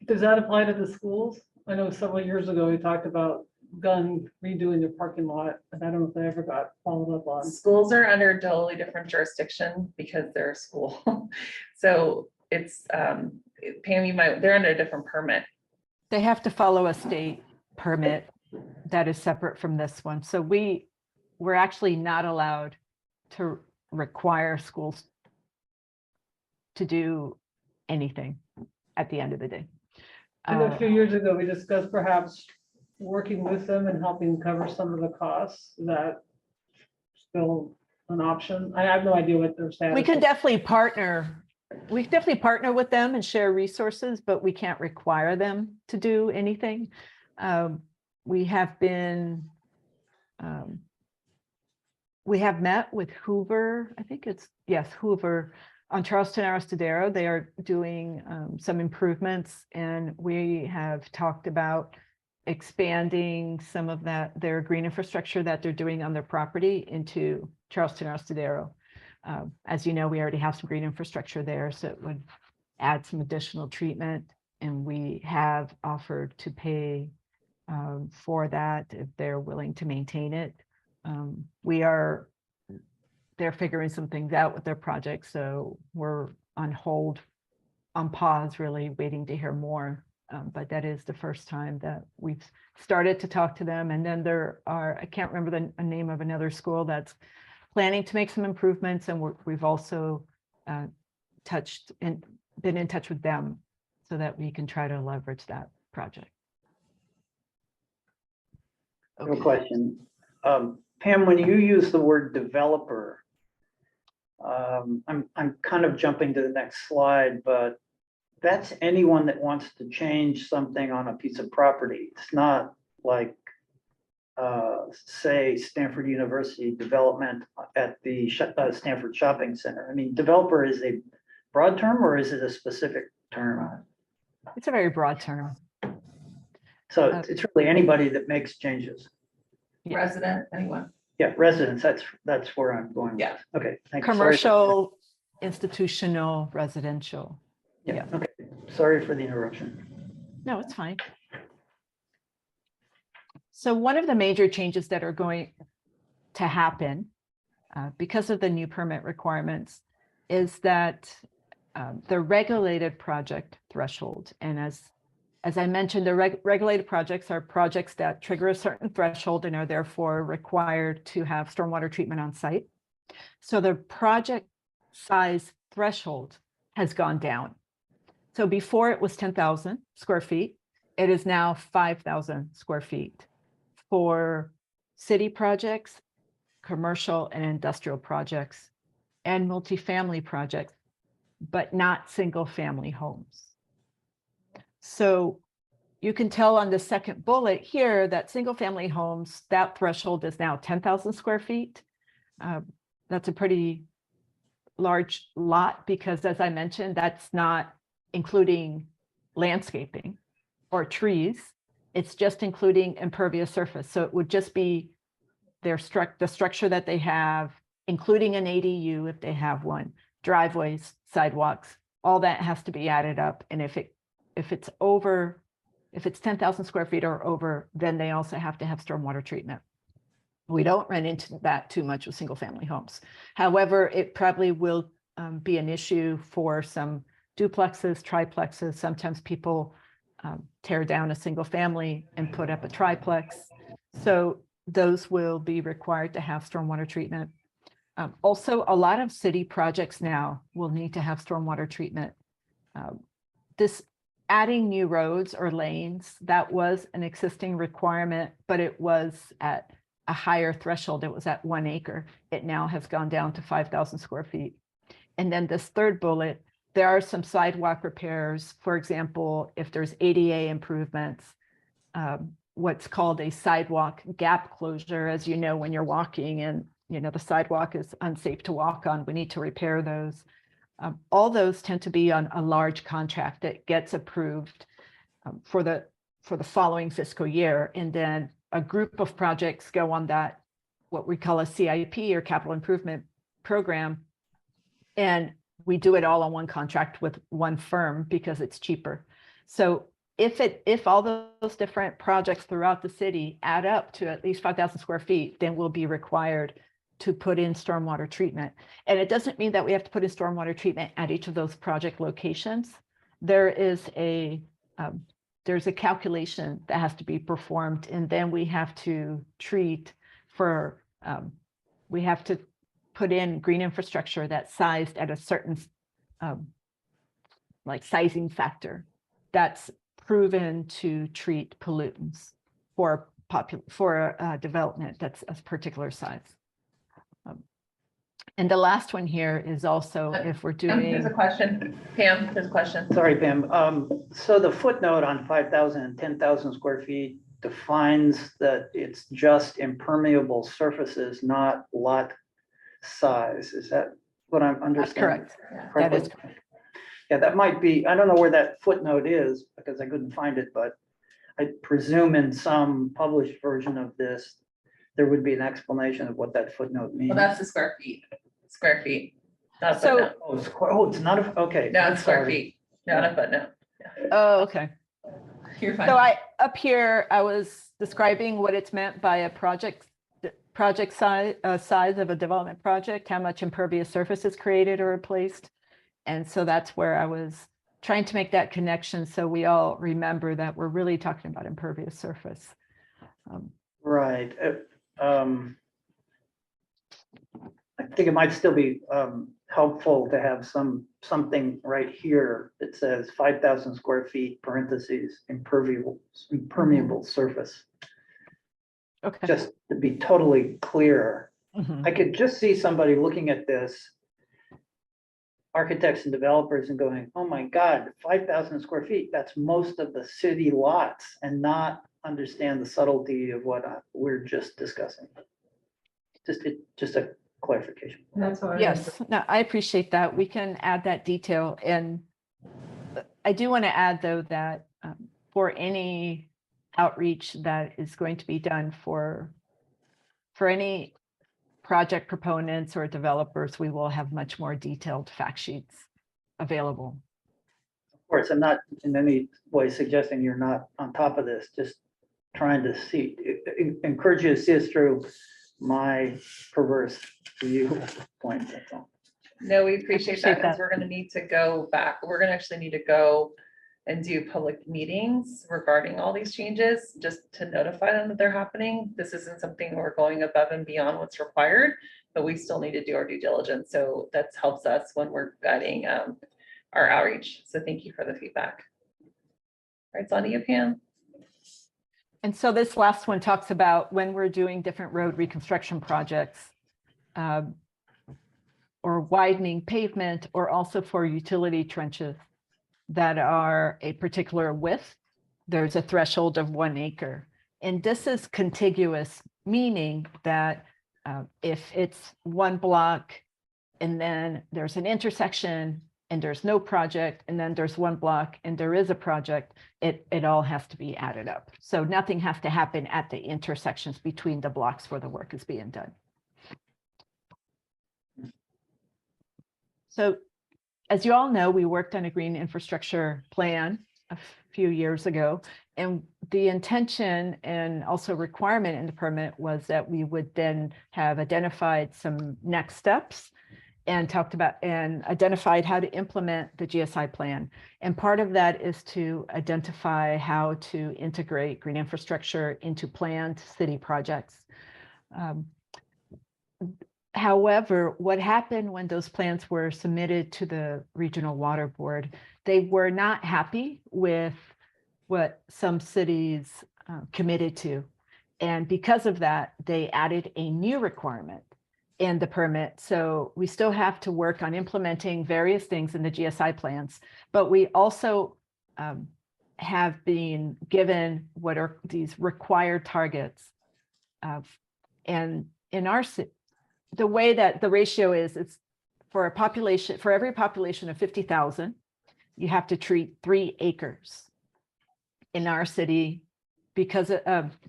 Does that apply to the schools? I know several years ago, we talked about redoing the parking lot, and I don't know if they ever got followed up on. Schools are under a totally different jurisdiction because they're a school. So it's, Pam, they're under a different permit. They have to follow a state permit that is separate from this one. So we're actually not allowed to require schools to do anything at the end of the day. I know a few years ago, we discussed perhaps working with them and helping cover some of the costs. Is that still an option? I have no idea what their status. We can definitely partner. We definitely partner with them and share resources, but we can't require them to do anything. We have been, we have met with Hoover, I think it's, yes, Hoover on Charleston Aristodero. They are doing some improvements, and we have talked about expanding some of their green infrastructure that they're doing on their property into Charleston Aristodero. As you know, we already have some green infrastructure there, so it would add some additional treatment, and we have offered to pay for that if they're willing to maintain it. They're figuring some things out with their project, so we're on hold, on pause, really waiting to hear more. But that is the first time that we've started to talk to them. And then there are, I can't remember the name of another school that's planning to make some improvements, and we've also touched and been in touch with them so that we can try to leverage that project. I have a question. Pam, when you use the word developer, I'm kind of jumping to the next slide, but that's anyone that wants to change something on a piece of property. It's not like, say, Stanford University development at the Stanford Shopping Center. I mean, developer is a broad term, or is it a specific term? It's a very broad term. So it's really anybody that makes changes. Yeah. Resident, anyone. Yeah, residents, that's where I'm going with. Yeah. Okay, thank you. Sorry. Commercial, institutional, residential. Yeah, okay. Sorry for the interruption. No, it's fine. So one of the major changes that are going to happen because of the new permit requirements is that the regulated project threshold, and as I mentioned, the regulated projects are projects that trigger a certain threshold and are therefore required to have stormwater treatment on site. So the project size threshold has gone down. So before it was 10,000 square feet, it is now 5,000 square feet for city projects, commercial and industrial projects, and multifamily projects, but not single family homes. So you can tell on the second bullet here that single family homes, that threshold is now 10,000 square feet. That's a pretty large lot because, as I mentioned, that's not including landscaping or trees. It's just including impervious surface. So it would just be the structure that they have, including an ADU if they have one, driveways, sidewalks, all that has to be added up. And if it's 10,000 square feet or over, then they also have to have stormwater treatment. We don't run into that too much with single family homes. However, it probably will be an issue for some duplexes, triplexes. Sometimes people tear down a single family and put up a triplex. So those will be required to have stormwater treatment. Also, a lot of city projects now will need to have stormwater treatment. Adding new roads or lanes, that was an existing requirement, but it was at a higher threshold. It was at 1 acre. It now has gone down to 5,000 square feet. And then this third bullet, there are some sidewalk repairs. For example, if there's ADA improvements, what's called a sidewalk gap closure, as you know, when you're walking and the sidewalk is unsafe to walk on, we need to repair those. All those tend to be on a large contract that gets approved for the following fiscal year. And then a group of projects go on that, what we call a CIP or capital improvement program. And we do it all on one contract with one firm because it's cheaper. So if all those different projects throughout the city add up to at least 5,000 square feet, then we'll be required to put in stormwater treatment. And it doesn't mean that we have to put in stormwater treatment at each of those project locations. There is there's a calculation that has to be performed, and then we have to treat for, we have to put in green infrastructure that's sized at a certain like sizing factor that's proven to treat pollutants for development that's a particular size. And the last one here is also if we're doing. There's a question, Pam, there's a question. Sorry, Pam. So the footnote on 5,000 and 10,000 square feet defines that it's just impermeable surfaces, not lot size. Is that what I'm understanding? That's correct. That is correct. Yeah, that might be, I don't know where that footnote is because I couldn't find it, but I presume in some published version of this, there would be an explanation of what that footnote means. Well, that's the square feet. Not a So- footnote. Oh, it's not, okay. No, I'm it's square sorry. feet, not a footnote. Oh, okay. You're fine. So up here, I was describing what it's meant by a project size of a development project, how much impervious surface is created or replaced. And so that's where I was trying to make that connection so we all remember that we're really talking about impervious surface. Right. I think it might still be helpful to have something right here that says 5,000 square feet, parentheses, impermeable surface, Okay. just to be totally clear. Mhm. I could just see somebody looking at this, architects and developers, and going, oh my God, 5,000 square feet, that's most of the city lots, and not understand the subtlety of what we're just discussing. Just a clarification. That's why. Yes, no, I appreciate that. We can add that detail. And I do want to add, though, that for any outreach that is going to be done for any project proponents or developers, we will have much more detailed fact sheets available. Of course, I'm not in any way suggesting you're not on top of this, just trying to see, encourage you to see us through my perverse view point. That's all. No, we appreciate that appreciate because that. we're gonna need to go back. We're gonna actually need to go and do public meetings regarding all these changes, just to notify them that they're happening. This isn't something we're going above and beyond what's required, but we still need to do our due diligence. So that helps us when we're guiding our outreach. So thank you for the feedback. All right, it's on to you, Pam. And so this last one talks about when we're doing different road reconstruction projects or widening pavement, or also for utility trenches that are a particular width, there's a threshold of 1 acre. And this is contiguous, meaning that if it's one block and then there's an intersection and there's no project, and then there's one block and there is a project, it all has to be added up. So nothing has to happen at the intersections between the blocks where the work is being done. So as you all know, we worked on a green infrastructure plan a few years ago, and the intention and also requirement in the permit was that we would then have identified some next steps and talked about and identified how to implement the GSI plan. And part of that is to identify how to integrate green infrastructure into planned city projects. However, what happened when those plans were submitted to the Regional Water Board, they were not happy with what some cities committed to. And because of that, they added a new requirement in the permit. So we still have to work on implementing various things in the GSI plans, but we also have been given what are these required targets. And in our city, the way that the ratio is, it's for a population, for every population of 50,000, you have to treat 3 acres. In our city, because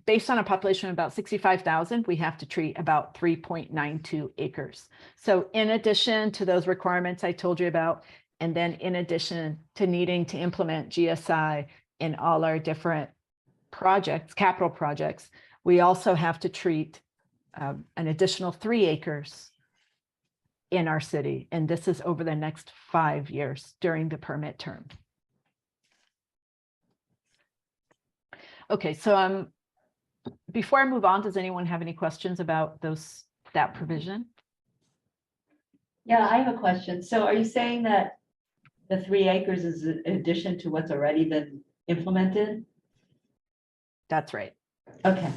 based on a population of about 65,000, we have to treat about 3.92 acres. So in addition to those requirements I told you about, and then in addition to needing to implement GSI in all our different projects, capital projects, we also have to treat an additional 3 acres in our city. And this is over the next 5 years during the permit term. Okay, so before I move on, does anyone have any questions about that provision? Yeah, I have a question. So are you saying that the 3 acres is in addition to what's already been implemented? That's right. Okay.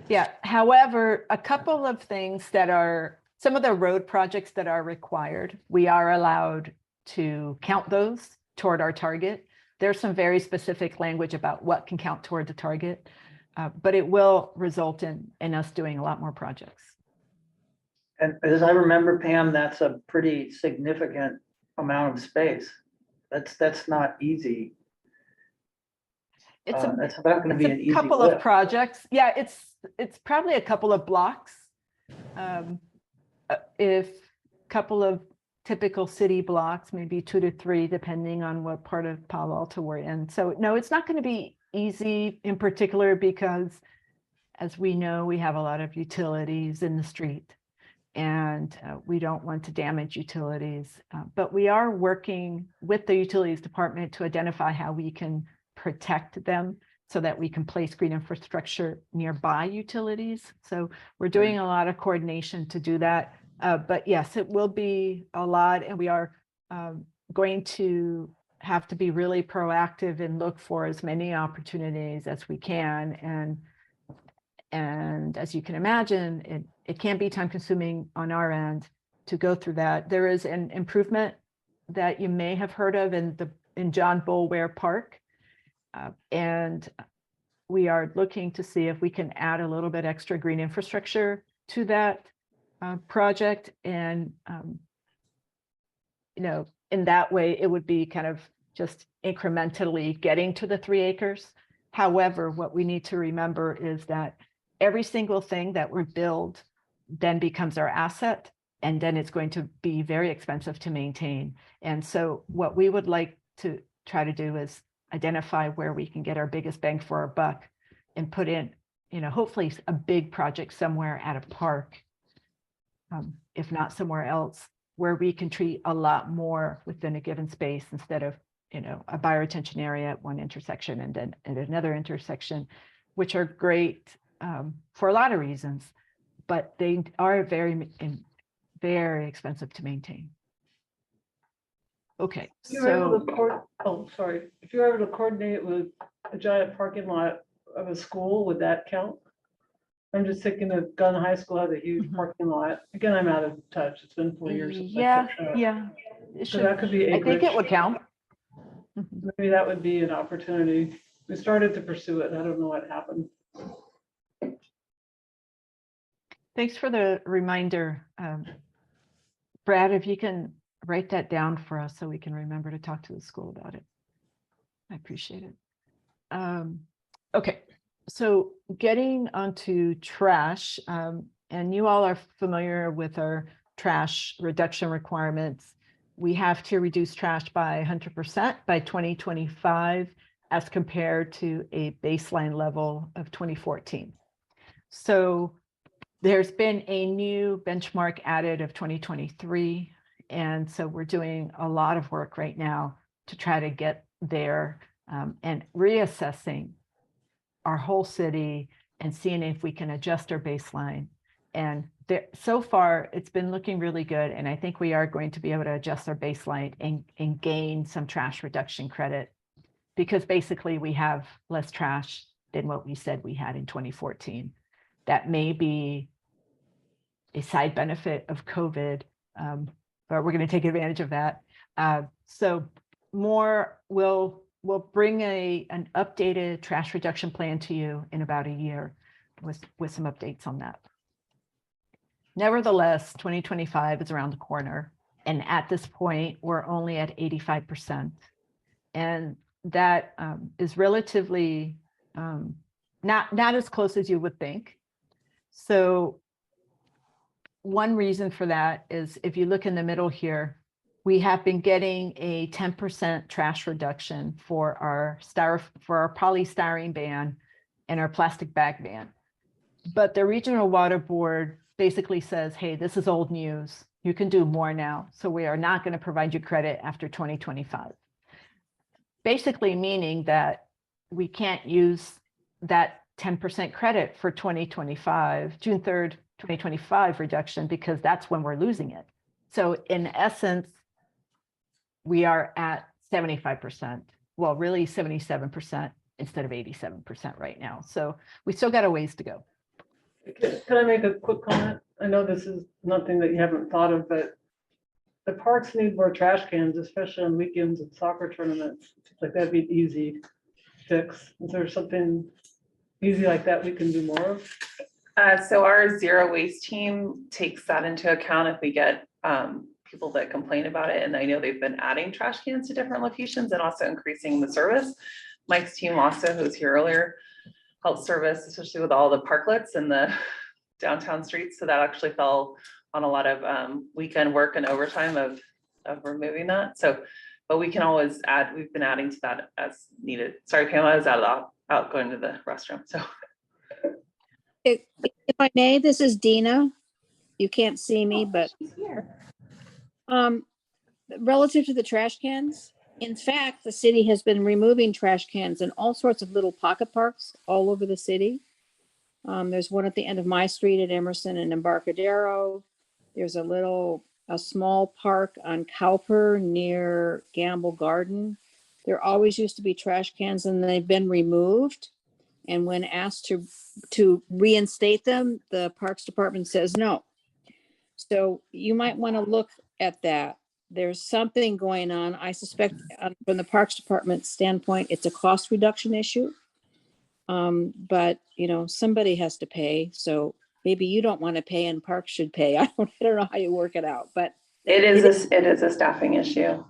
Yeah, however, a couple of things that are, some of the road projects that are required, we are allowed to count those toward our target. There's some very specific language about what can count toward the target, but it will result in us doing a lot more projects. And as I remember, Pam, that's a pretty significant amount of space. That's not easy. It's That's not going to be an a easy couple of lift. projects. Yeah, it's probably a couple of blocks. If couple of typical city blocks, maybe 2 to 3, depending on what part of Palo Alto we're in. So no, it's not going to be easy in particular because, as we know, we have a lot of utilities in the street, and we don't want to damage utilities. But we are working with the utilities department to identify how we can protect them so that we can place green infrastructure nearby utilities. So we're doing a lot of coordination to do that. But yes, it will be a lot, and we are going to have to be really proactive and look for as many opportunities as we can. And as you can imagine, it can be time consuming on our end to go through that. There is an improvement that you may have heard of in John Boulware Park. And we are looking to see if we can add a little bit extra green infrastructure to that project. And, in that way, it would be kind of just incrementally getting to the 3 acres. However, what we need to remember is that every single thing that we build then becomes our asset, and then it's going to be very expensive to maintain. And so what we would like to try to do is identify where we can get our biggest bang for our buck and put in, hopefully a big project somewhere at a park, if not somewhere else, where we can treat a lot more within a given space instead of, a bioretention area at one intersection and then at another intersection, which are great for a lot of reasons, but they are very, very expensive to maintain. Okay, If you were able so to if you're able to coordinate with a giant parking lot of a school, would that count? I'm just thinking of Gunn High School has a huge parking lot. Again, I'm out of touch. It's been 4 years. since I yeah, took that. yeah. It So should, that could be I think acreage. it would count. Maybe that would be an opportunity. We started to pursue it. I don't know what happened. Thanks for the reminder. Brad, if you can write that down for us so we can remember to talk to the school about it. I appreciate it. Okay, so getting onto trash, and you all are familiar with our trash reduction requirements. We have to reduce trash by 100% by 2025 as compared to a baseline level of 2014. So there's been a new benchmark added of 2023. And so we're doing a lot of work right now to try to get there, and reassessing our whole city and seeing if we can adjust our baseline. And so far, it's been looking really good. And I think we are going to be able to adjust our baseline and gain some trash reduction credit, because basically we have less trash than what we said we had in 2014. That may be a side benefit of COVID, but we're going to take advantage of that. So we'll bring an updated trash reduction plan to you in about a year with some updates on that. Nevertheless, 2025 is around the corner. And at this point, we're only at 85%. And that is relatively not as close as you would think. So one reason for that is if you look in the middle here, we have been getting a 10% trash reduction for our polystyrene ban and our plastic bag ban. But the Regional Water Board basically says, hey, this is old news. You can do more now. So we are not going to provide you credit after 2025. Basically meaning that we can't use that 10% credit for 2025, June 3rd, 2025 reduction, because that's when we're losing it. So in essence, we are at 75%. Well, really 77% instead of 87% right now. So we still got a ways to go. Can I make a quick comment? I know this is nothing that you haven't thought of, but the parks need more trash cans, especially on weekends and soccer tournaments. Like that'd be an easy fix. Is there something easy like that we can do more of? So our zero waste team takes that into account if we get people that complain about it. And I know they've been adding trash cans to different locations and also increasing the service. Mike's team also, who was here earlier, helped service, especially with all the parklets and the downtown streets. So that actually fell on a lot of weekend work and overtime of removing that. So, but we can always add, we've been adding to that as needed. Sorry, Pam, I was out going to the restroom, so. If I may, this is Dina. You can't see me, but relative to the trash cans, in fact, the city has been removing trash cans in all sorts of little pocket parks all over the city. There's one at the end of my street at Emerson and Embarcadero. There's a small park on Cowper near Gamble Garden. There always used to be trash cans and they've been removed. And when asked to reinstate them, the Parks Department says no. So you might want to look at that. There's something going on. I suspect from the Parks Department standpoint, it's a cost reduction issue. But you know, somebody has to pay. So maybe you don't want to pay and Parks should pay. I don't know how you work it out, but It is a staffing issue,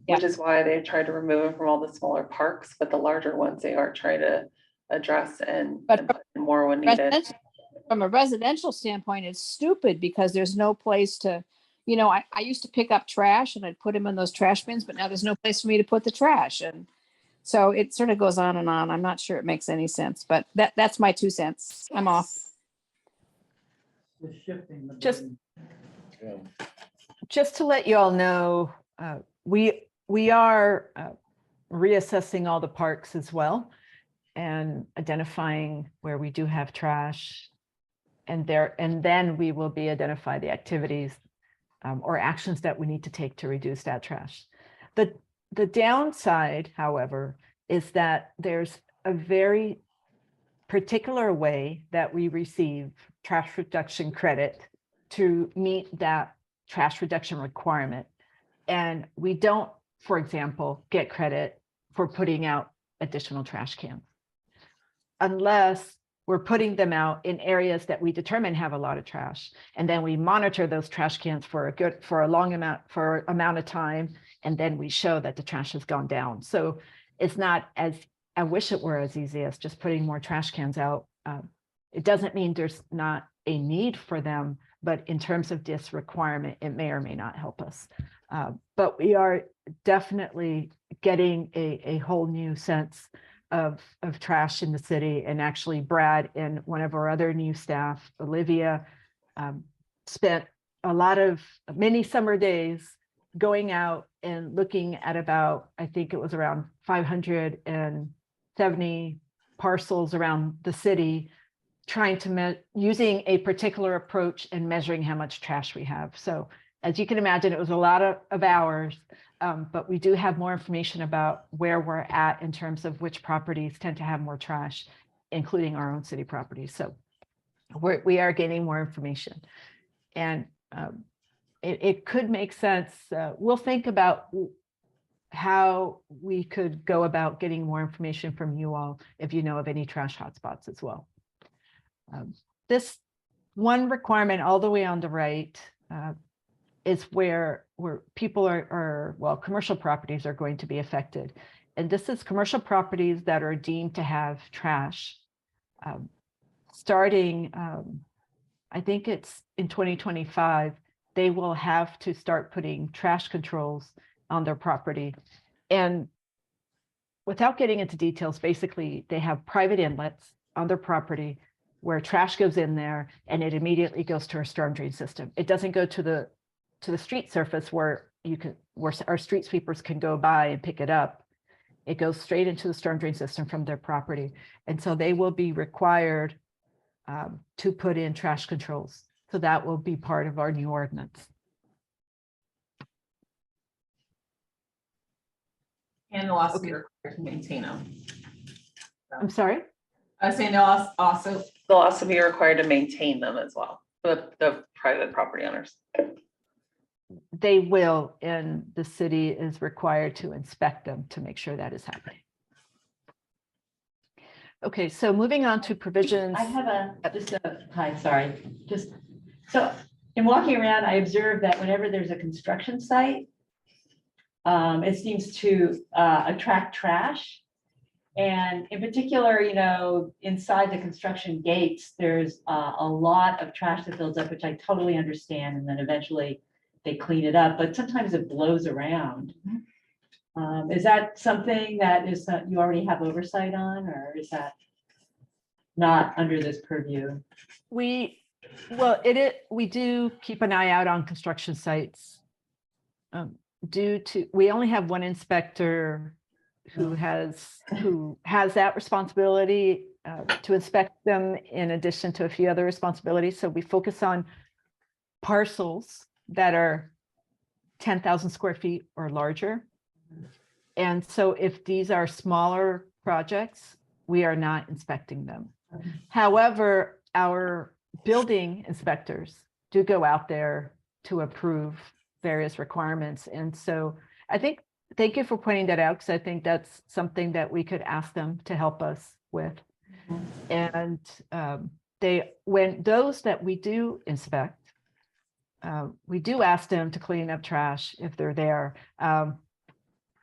which is why they tried to remove them from all the smaller parks, but the larger ones they are trying to address and put in more when needed. From a residential standpoint, it's stupid because there's no place to, you know, I used to pick up trash and I'd put them in those trash bins, but now there's no place for me to put the trash. And so it sort of goes on and on. I'm not sure it makes any sense, but that's my 2 cents. I'm off. Just to let you all know, we are reassessing all the parks as well and identifying where we do have trash, and then we will be identify the activities or actions that we need to take to reduce that trash. The downside, however, is that there's a very particular way that we receive trash reduction credit to meet that trash reduction requirement. And we don't, for example, get credit for putting out additional trash cans unless we're putting them out in areas that we determine have a lot of trash. And then we monitor those trash cans for a amount of time. And then we show that the trash has gone down. So it's not as, I wish it were as easy as just putting more trash cans out. It doesn't mean there's not a need for them, but in terms of this requirement, it may or may not help us. But we are definitely getting a whole new sense of trash in the city. And actually Brad and one of our other new staff, Olivia, spent many summer days going out and looking at about, I think it was around 570 parcels around the city, trying to using a particular approach and measuring how much trash we have. So as you can imagine, it was a lot of hours, but we do have more information about where we're at in terms of which properties tend to have more trash, including our own city properties. So we are getting more information, and it could make sense. We'll think about how we could go about getting more information from you all if you know of any trash hotspots as well. This one requirement all the way on the right is where people well, commercial properties are going to be affected. And this is commercial properties that are deemed to have trash. Starting, I think it's in 2025, they will have to start putting trash controls on their property. And without getting into details, basically they have private inlets on their property where trash goes in there and it immediately goes to our storm drain system. It doesn't go to the street surface where our street sweepers can go by and pick it up. It goes straight into the storm drain system from their property. And so they will be required to put in trash controls. So that will be part of our new ordinance. And they'll also be required to maintain them. I'm sorry? I was saying they'll also, They'll also be required to maintain them as well, the private property owners. They will, and the city is required to inspect them to make sure that is happening. Okay, so moving on to provisions. I have hi, sorry, so in walking around, I observed that whenever there's a construction site, it seems to attract trash. And in particular, inside the construction gates, there's a lot of trash that builds up, which I totally understand. And then eventually they clean it up, but sometimes it blows around. Is that something that you already have oversight on, or is that not under this purview? We do keep an eye out on construction sites. We only have one inspector who has that responsibility to inspect them in addition to a few other responsibilities. So we focus on parcels that are 10,000 square feet or larger. And so if these are smaller projects, we are not inspecting them. However, our building inspectors do go out there to approve various requirements. And so I think, thank you for pointing that out, because I think that's something that we could ask them to help us with. And when those that we do inspect, we do ask them to clean up trash if they're there.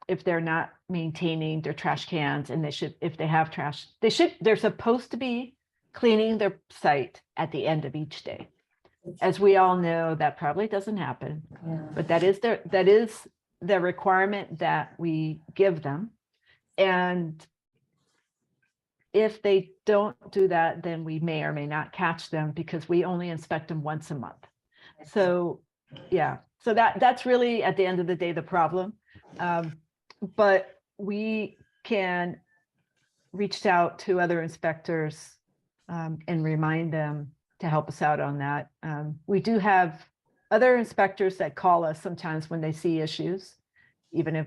If they're not maintaining their trash cans, and if they have trash, they're supposed to be cleaning their site at the end of each day. As we all know, that probably doesn't happen, but that is the requirement that we give them. And if they don't do that, then we may or may not catch them, because we only inspect them once a month. So yeah, so that's really at the end of the day the problem. But we can reach out to other inspectors and remind them to help us out on that. We do have other inspectors that call us sometimes when they see issues, even if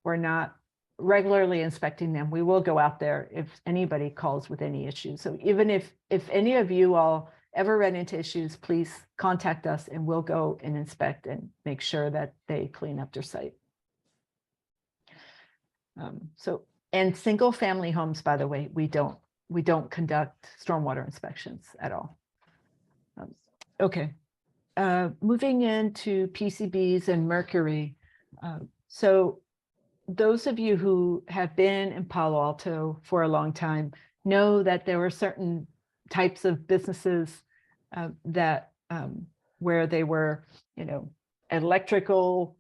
we're not regularly inspecting them. We will go out there if anybody calls with any issues. So even if any of you all ever run into issues, please contact us and we'll go and inspect and make sure that they clean up their site. And single family homes, by the way, we don't conduct stormwater inspections at all. Okay, moving into PCBs and mercury. So those of you who have been in Palo Alto for a long time know that there were certain types of businesses where they were, electrical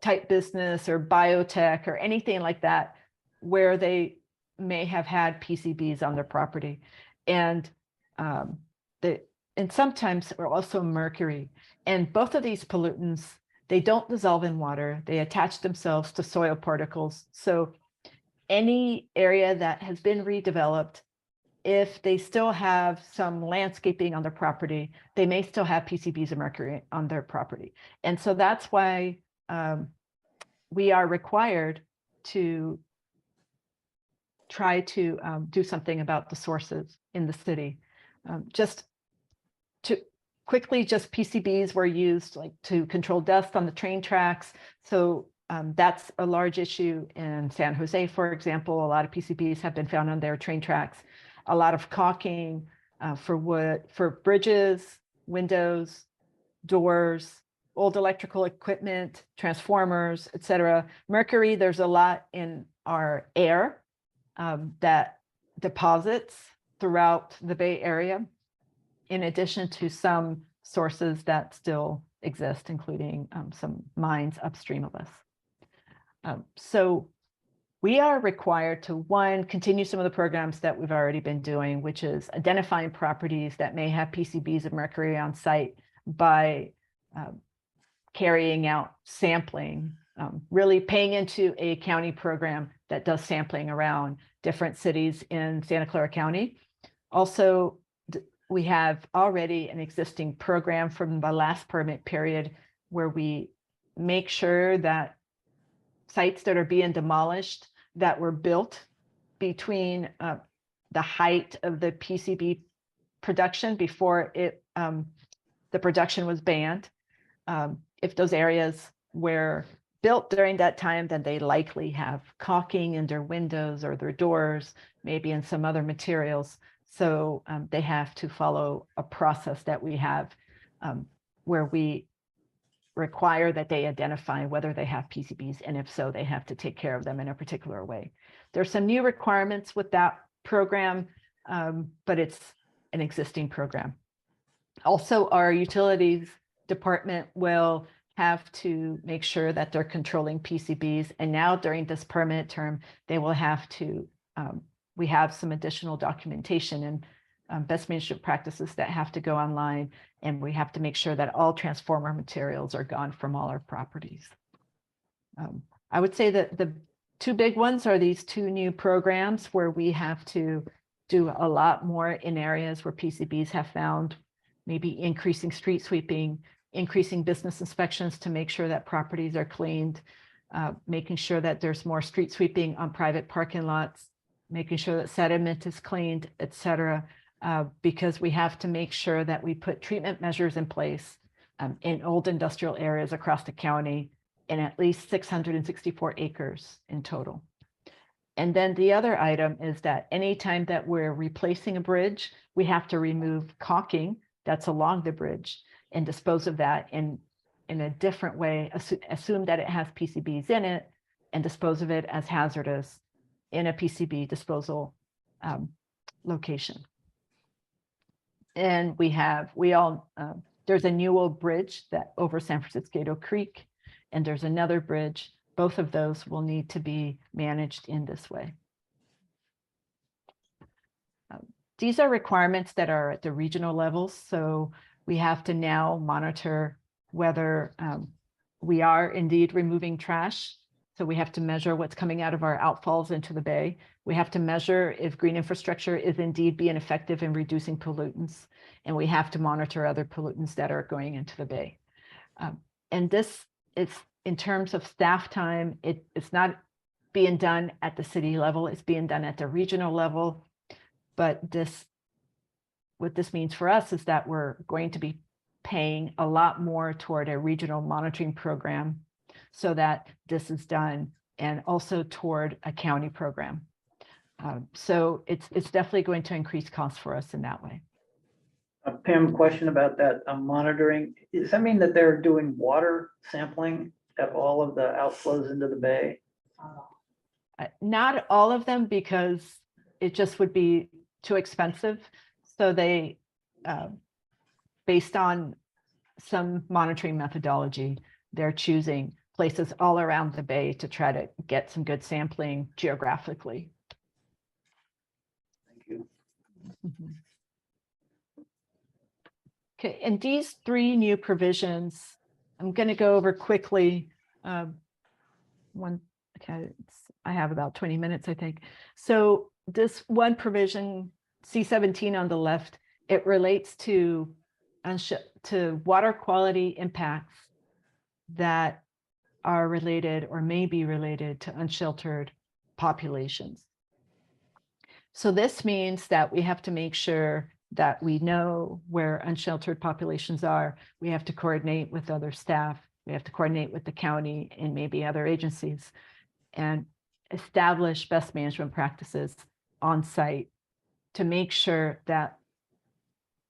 type business or biotech or anything like that, where they may have had PCBs on their property. And sometimes also mercury. And both of these pollutants, they don't dissolve in water. They attach themselves to soil particles. So any area that has been redeveloped, if they still have some landscaping on their property, they may still have PCBs of mercury on their property. And so that's why we are required to try to do something about the sources in the city. Just PCBs were used to control dust on the train tracks. So that's a large issue in San Jose, for example. A lot of PCBs have been found on their train tracks. A lot of caulking for bridges, windows, doors, old electrical equipment, transformers, etc. Mercury, there's a lot in our air that deposits throughout the Bay Area, in addition to some sources that still exist, including some mines upstream of us. So we are required to, one, continue some of the programs that we've already been doing, which is identifying properties that may have PCBs of mercury on site by carrying out sampling, really paying into a county program that does sampling around different cities in Santa Clara County. Also, we have already an existing program from the last permit period where we make sure that sites that are being demolished that were built between the height of the PCB production before the production was banned. If those areas were built during that time, then they likely have caulking in their windows or their doors, maybe in some other materials. So they have to follow a process that we have where we require that they identify whether they have PCBs, and if so, they have to take care of them in a particular way. There's some new requirements with that program, but it's an existing program. Also, our utilities department will have to make sure that they're controlling PCBs. And now during this permit term, they will have to, we have some additional documentation and best management practices that have to go online. And we have to make sure that all transformer materials are gone from all our properties. I would say that the two big ones are these two new programs where we have to do a lot more in areas where PCBs have found, maybe increasing street sweeping, increasing business inspections to make sure that properties are cleaned, making sure that there's more street sweeping on private parking lots, making sure that sediment is cleaned, et cetera, because we have to make sure that we put treatment measures in place in old industrial areas across the county in at least 664 acres in total. And then the other item is that anytime that we're replacing a bridge, we have to remove caulking that's along the bridge and dispose of that in a different way, assume that it has PCBs in it and dispose of it as hazardous in a PCB disposal location. And there's a Newell Bridge that over San Francisco Creek, and there's another bridge. Both of those will need to be managed in this way. These are requirements that are at the regional levels. So we have to now monitor whether we are indeed removing trash. So we have to measure what's coming out of our outfalls into the bay. We have to measure if green infrastructure is indeed being effective in reducing pollutants. And we have to monitor other pollutants that are going into the bay. And this is, in terms of staff time, it's not being done at the city level, it's being done at the regional level. But what this means for us is that we're going to be paying a lot more toward a regional monitoring program so that this is done, and also toward a county program. So it's definitely going to increase costs for us in that way. Pam, question about that monitoring. Does that mean that they're doing water sampling at all of the outflows into the bay? Not all of them, because it just would be too expensive. So they, based on some monitoring methodology, they're choosing places all around the bay to try to get some good sampling geographically. Thank you. Mm-hmm. Okay, and these three new provisions, I'm going to go over quickly. I have about 20 minutes, I think. So this one provision, C17 on the left, it relates to water quality impacts that are related or may be related to unsheltered populations. So this means that we have to make sure that we know where unsheltered populations are. We have to coordinate with other staff. We have to coordinate with the county and maybe other agencies and establish best management practices on site to make sure that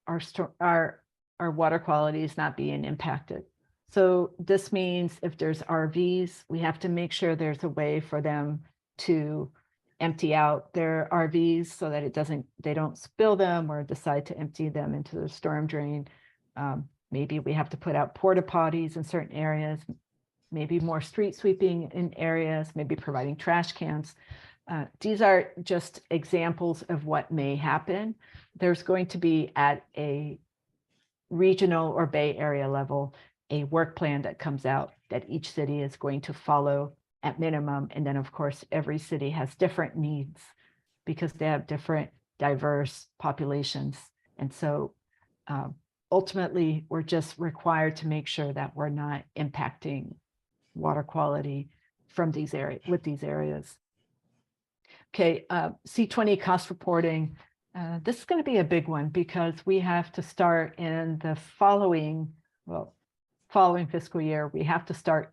our water quality is not being impacted. So this means if there's RVs, we have to make sure there's a way for them to empty out their RVs so that they don't spill them or decide to empty them into the storm drain. Maybe we have to put out porta potties in certain areas, maybe more street sweeping in areas, maybe providing trash cans. These are just examples of what may happen. There's going to be at a regional or Bay Area level, a work plan that comes out that each city is going to follow at minimum. And then of course, every city has different needs because they have different diverse populations. And so ultimately, we're just required to make sure that we're not impacting water quality from these areas with these areas. Okay, C20 cost reporting. This is going to be a big one because we have to start in the following fiscal year. We have to start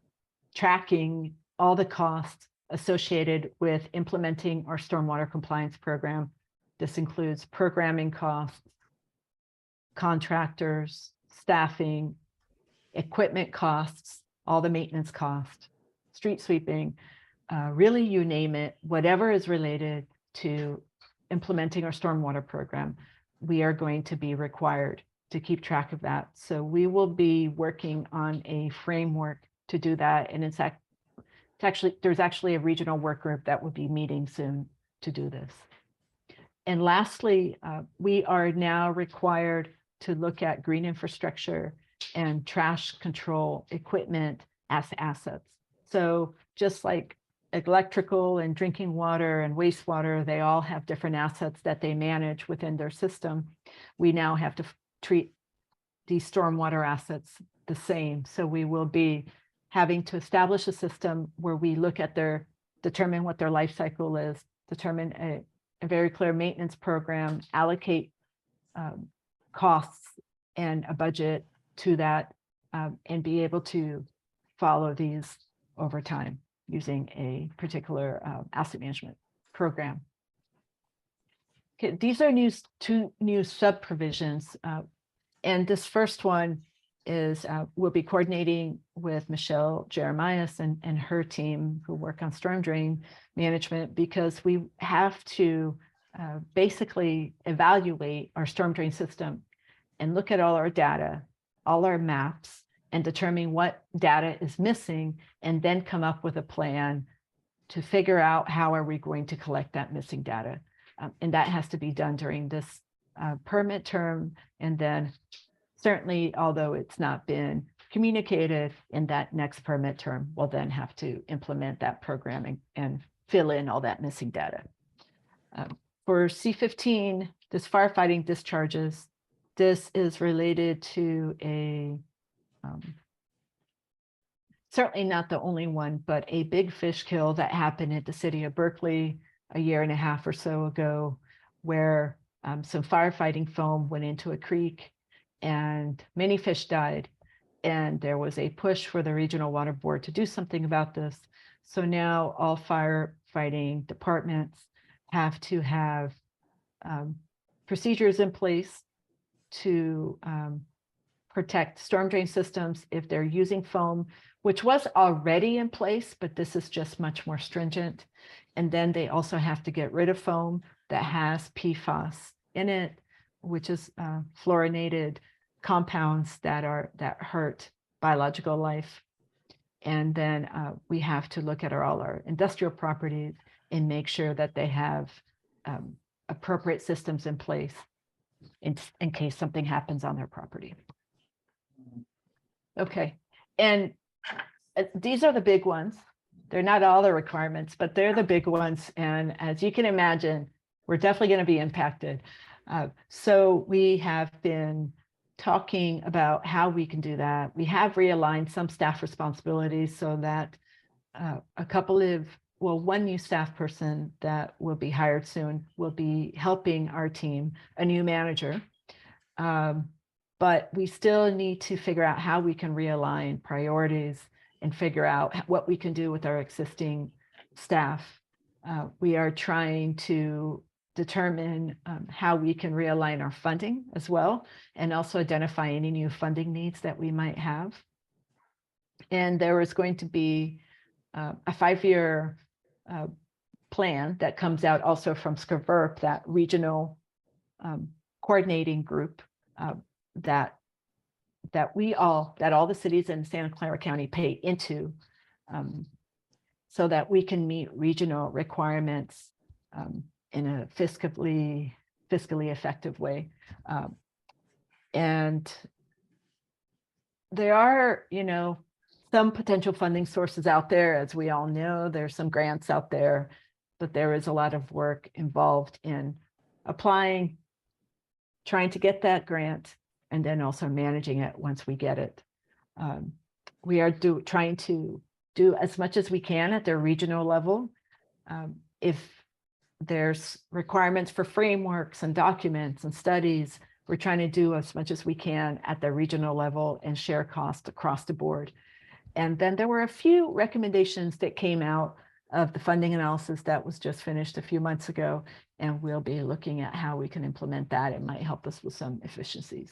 tracking all the costs associated with implementing our stormwater compliance program. This includes programming costs, contractors, staffing, equipment costs, all the maintenance costs, street sweeping, really you name it, whatever is related to implementing our stormwater program, we are going to be required to keep track of that. So we will be working on a framework to do that. And there's actually a regional work group that will be meeting soon to do this. And lastly, we are now required to look at green infrastructure and trash control equipment as assets. So just like electrical and drinking water and wastewater, they all have different assets that they manage within their system. We now have to treat these stormwater assets the same. So we will be having to establish a system where we look at determine what their life cycle is, determine a very clear maintenance program, allocate costs and a budget to that, and be able to follow these over time using a particular asset management program. Okay, these are two new sub provisions. And this first one is we'll be coordinating with Michelle Jeremias and her team who work on storm drain management, because we have to basically evaluate our storm drain system and look at all our data, all our maps, and determine what data is missing, and then come up with a plan to figure out how are we going to collect that missing data. And that has to be done during this permit term. And then certainly, although it's not been communicated in that next permit term, we'll then have to implement that programming and fill in all that missing data. For C15, this firefighting discharges, this is related to a certainly not the only one, but a big fish kill that happened at the city of Berkeley a year and a half or so ago, where some firefighting foam went into a creek and many fish died. And there was a push for the regional water board to do something about this. So now all firefighting departments have to have procedures in place to protect storm drain systems if they're using foam, which was already in place, but this is just much more stringent. And then they also have to get rid of foam that has PFAS in it, which is fluorinated compounds that hurt biological life. And then we have to look at all our industrial properties and make sure that they have appropriate systems in place in case something happens on their property. Okay, and these are the big ones. They're not all the requirements, but they're the big ones. And as you can imagine, we're definitely going to be impacted. So we have been talking about how we can do that. We have realigned some staff responsibilities so that one new staff person that will be hired soon will be helping our team, a new manager. But we still need to figure out how we can realign priorities and figure out what we can do with our existing staff. We are trying to determine how we can realign our funding as well, and also identify any new funding needs that we might have. And there is going to be a 5-year plan that comes out also from SCVRP, that regional coordinating group that that all the cities in Santa Clara County pay into, so that we can meet regional requirements in a fiscally effective way. And there are, some potential funding sources out there. As we all know, there's some grants out there, but there is a lot of work involved in applying, trying to get that grant, and then also managing it once we get it. We are trying to do as much as we can at the regional level. If there's requirements for frameworks and documents and studies, we're trying to do as much as we can at the regional level and share costs across the board. And then there were a few recommendations that came out of the funding analysis that was just finished a few months ago, and we'll be looking at how we can implement that. It might help us with some efficiencies.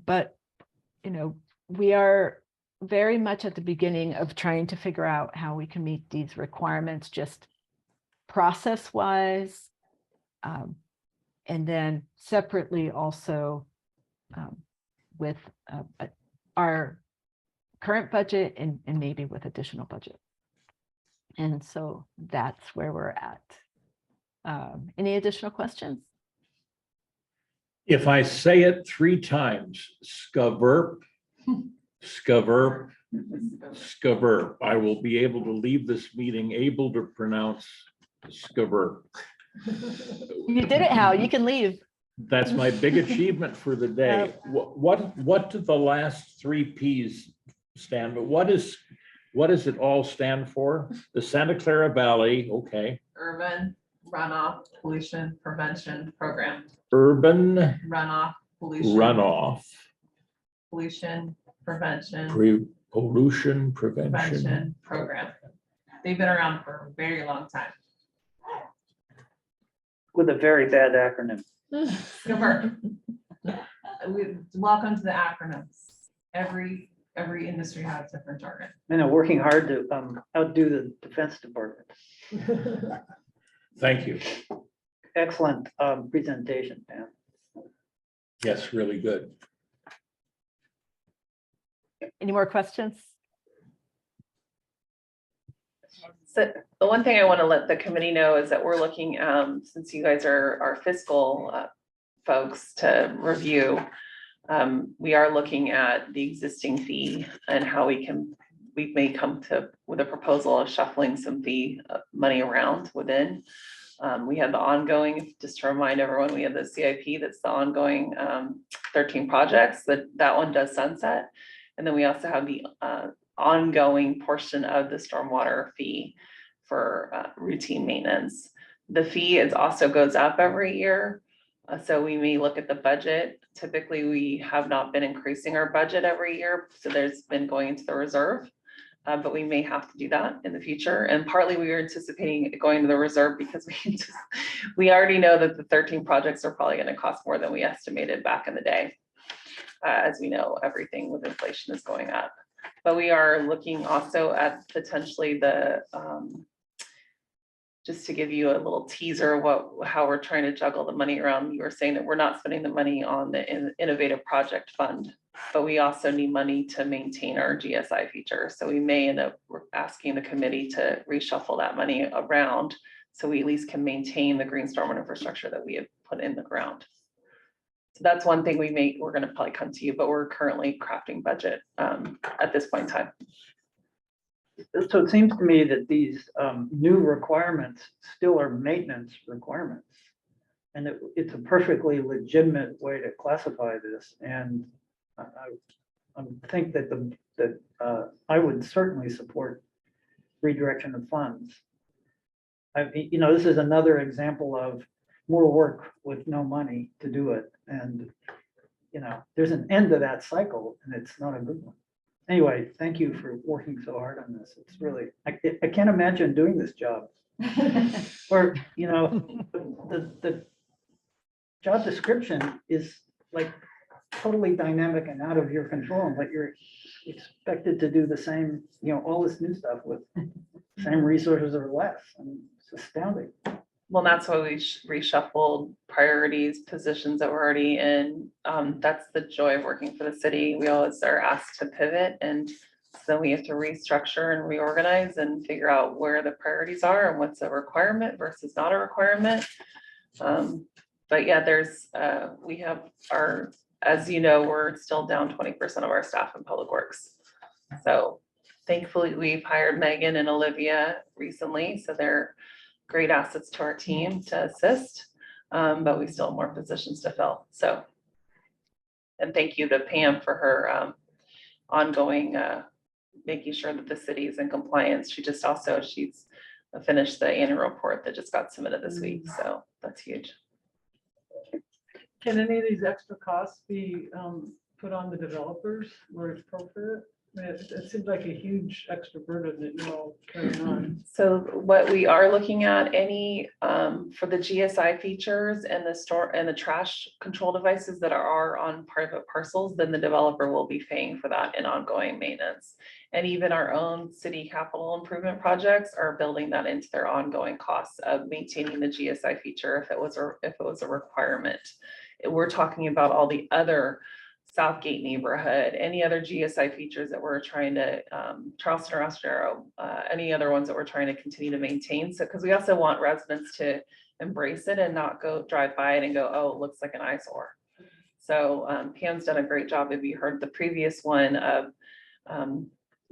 But, we are very much at the beginning of trying to figure out how we can meet these requirements, just process-wise, and then separately also with our current budget and maybe with additional budget. And so that's where we're at. Any additional questions? If I say it 3 times, scaverp, scaverp, scaverp, I will be able to leave this meeting able to pronounce scaverp. You did it, Hal. You can leave. That's my big achievement for the day. What do the last 3 Ps stand for? What does it all stand for? The Santa Clara Valley, okay. Urban runoff pollution prevention program. Urban Runoff pollution. runoff, Pollution prevention. pollution prevention. Prevention program. They've been around for a very long time. With a very bad acronym. Super. Welcome to the acronyms. Every industry has different jargon. And they're working hard to outdo the Defense Department. Thank you. Excellent presentation, Pam. Yes, really good. Any more questions? So the one thing I want to let the committee know is that we're looking, since you guys are our fiscal folks to review, we are looking at the existing fee and how we may come to with a proposal of shuffling some fee money around within. We have the ongoing, just to remind everyone, we have the CIP, that's the ongoing 13 projects, that one does sunset. And then we also have the ongoing portion of the stormwater fee for routine maintenance. The fee also goes up every year. So we may look at the budget. Typically, we have not been increasing our budget every year. So there's been going into the reserve, but we may have to do that in the future. And partly we are anticipating going to the reserve because we already know that the 13 projects are probably going to cost more than we estimated back in the day. As we know, everything with inflation is going up. But we are looking also at potentially the, just to give you a little teaser of how we're trying to juggle the money around. You were saying that we're not spending the money on the innovative project fund, but we also need money to maintain our GSI feature. So we may end up asking the committee to reshuffle that money around so we at least can maintain the green stormwater infrastructure that we have put in the ground. So that's one thing we're going to probably come to you, but we're currently crafting budget at this point in time. So it seems to me that these new requirements still are maintenance requirements. And it's a perfectly legitimate way to classify this. And I think that I would certainly support redirection of funds. This is another example of more work with no money to do it. And, there's an end to that cycle and it's not a good one. Anyway, thank you for working so hard on this. It's really, I can't imagine doing this job. Or, the job description is like totally dynamic and out of your control, but you're expected to do the same, all this new stuff with same resources or less. And it's astounding. Well, that's why we reshuffled priorities, positions that were already in. That's the joy of working for the city. We always are asked to pivot, and so we have to restructure and reorganize and figure out where the priorities are and what's a requirement versus not a requirement. But yeah, we have our, as you know, we're still down 20% of our staff in public works. So thankfully, we've hired Megan and Olivia recently, so they're great assets to our team to assist, but we still have more positions to fill, so. And thank you to Pam for her ongoing, making sure that the city is in compliance. She's finished the annual report that just got submitted this week, so that's huge. Can any of these extra costs be put on the developers where it's appropriate? I mean, it seems like a huge extra burden that you're all carrying on. So what we are looking at, any for the GSI features and the trash control devices that are on private parcels, then the developer will be paying for that in ongoing maintenance. And even our own city capital improvement projects are building that into their ongoing costs of maintaining the GSI feature if it was a requirement. We're talking about all the other Southgate neighborhood, any other GSI features that we're trying to, Charleston or Ostero, any other ones that we're trying to continue to maintain. So, because we also want residents to embrace it and not go drive by it and go, oh, it looks like an eyesore. So Pam's done a great job. If you heard the previous one of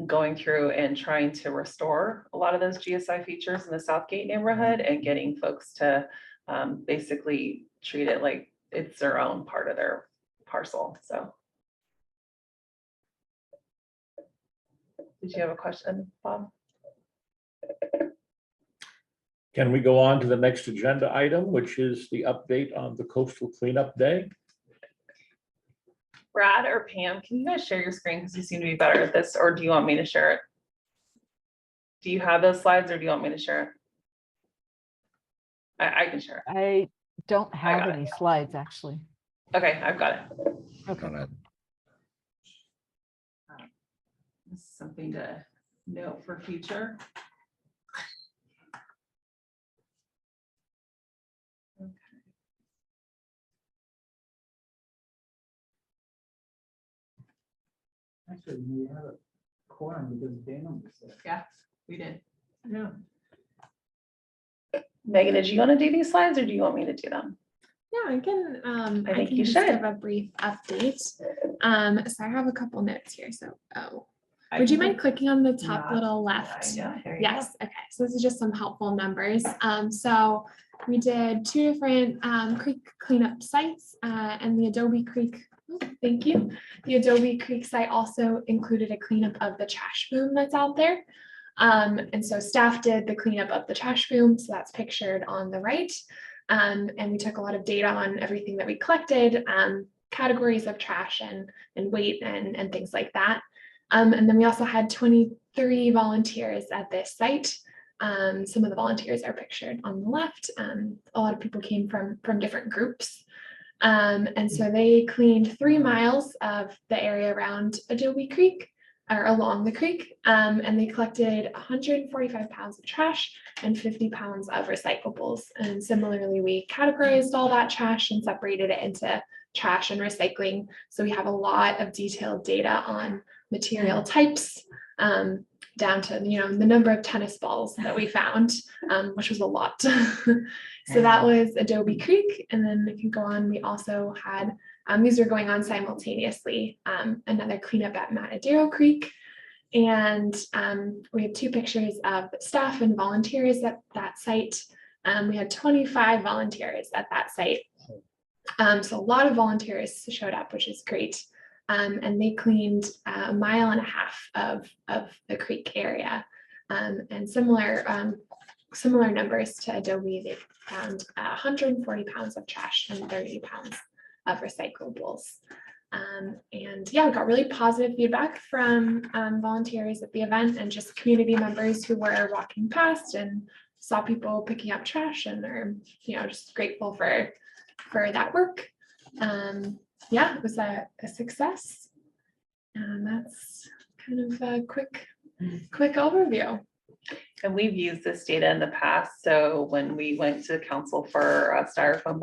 going through and trying to restore a lot of those GSI features in the Southgate neighborhood and getting folks to basically treat it like it's their own part of their parcel. So did you have a question, Bob? Can we go on to the next agenda item, which is the update on the coastal cleanup day? Brad or Pam, can you guys share your screen because you seem to be better at this, or do you want me to share it? Do you have those slides or do you want me to share it? I can share it. I don't have any slides, actually. Okay, I've got it. Okay. This is something to note for future. Okay. Actually, we had a quorum because Dana was there. Yeah, we did. Yeah. Megan, did you want to do these slides or do you want me to do them? Yeah, I can I think you just should. give a brief update. So I have a couple notes here. So would you mind clicking on the top little left? Yeah, there you Yes, okay. So this is just some helpful numbers. So we did 2 different creek cleanup sites and the Adobe Creek. Oh, thank you. The Adobe Creek site also included a cleanup of the trash boom that's out there. And so staff did the cleanup of the trash boom. So that's pictured on the right. And we took a lot of data on everything that we collected, categories of trash and weight and things like that. And then we also had 23 volunteers at this site. Some of the volunteers are pictured on the left. A lot of people came from different groups. And so they cleaned 3 miles of the area around Adobe Creek or along the creek. And they collected 145 pounds of trash and 50 pounds of recyclables. And similarly, we categorized all that trash and separated it into trash and recycling. So we have a lot of detailed data on material types, down to, the number of tennis balls that we found, which was a lot. So that was Adobe Creek. And then if you go on, we also had, these are going on simultaneously, another cleanup at Matadero Creek. And we have 2 pictures of staff and volunteers at that site. We had 25 volunteers at that site. So a lot of volunteers showed up, which is great. And they cleaned 1.5 miles of the creek area. And similar numbers to Adobe, they found 140 pounds of trash and 30 pounds of recyclables. And yeah, we got really positive feedback from volunteers at the event and just community members who were walking past and saw people picking up trash and are, just grateful for that work. Yeah, it was a success. And that's kind of a quick overview. And we've used this data in the past. So when we went to council for a styrofoam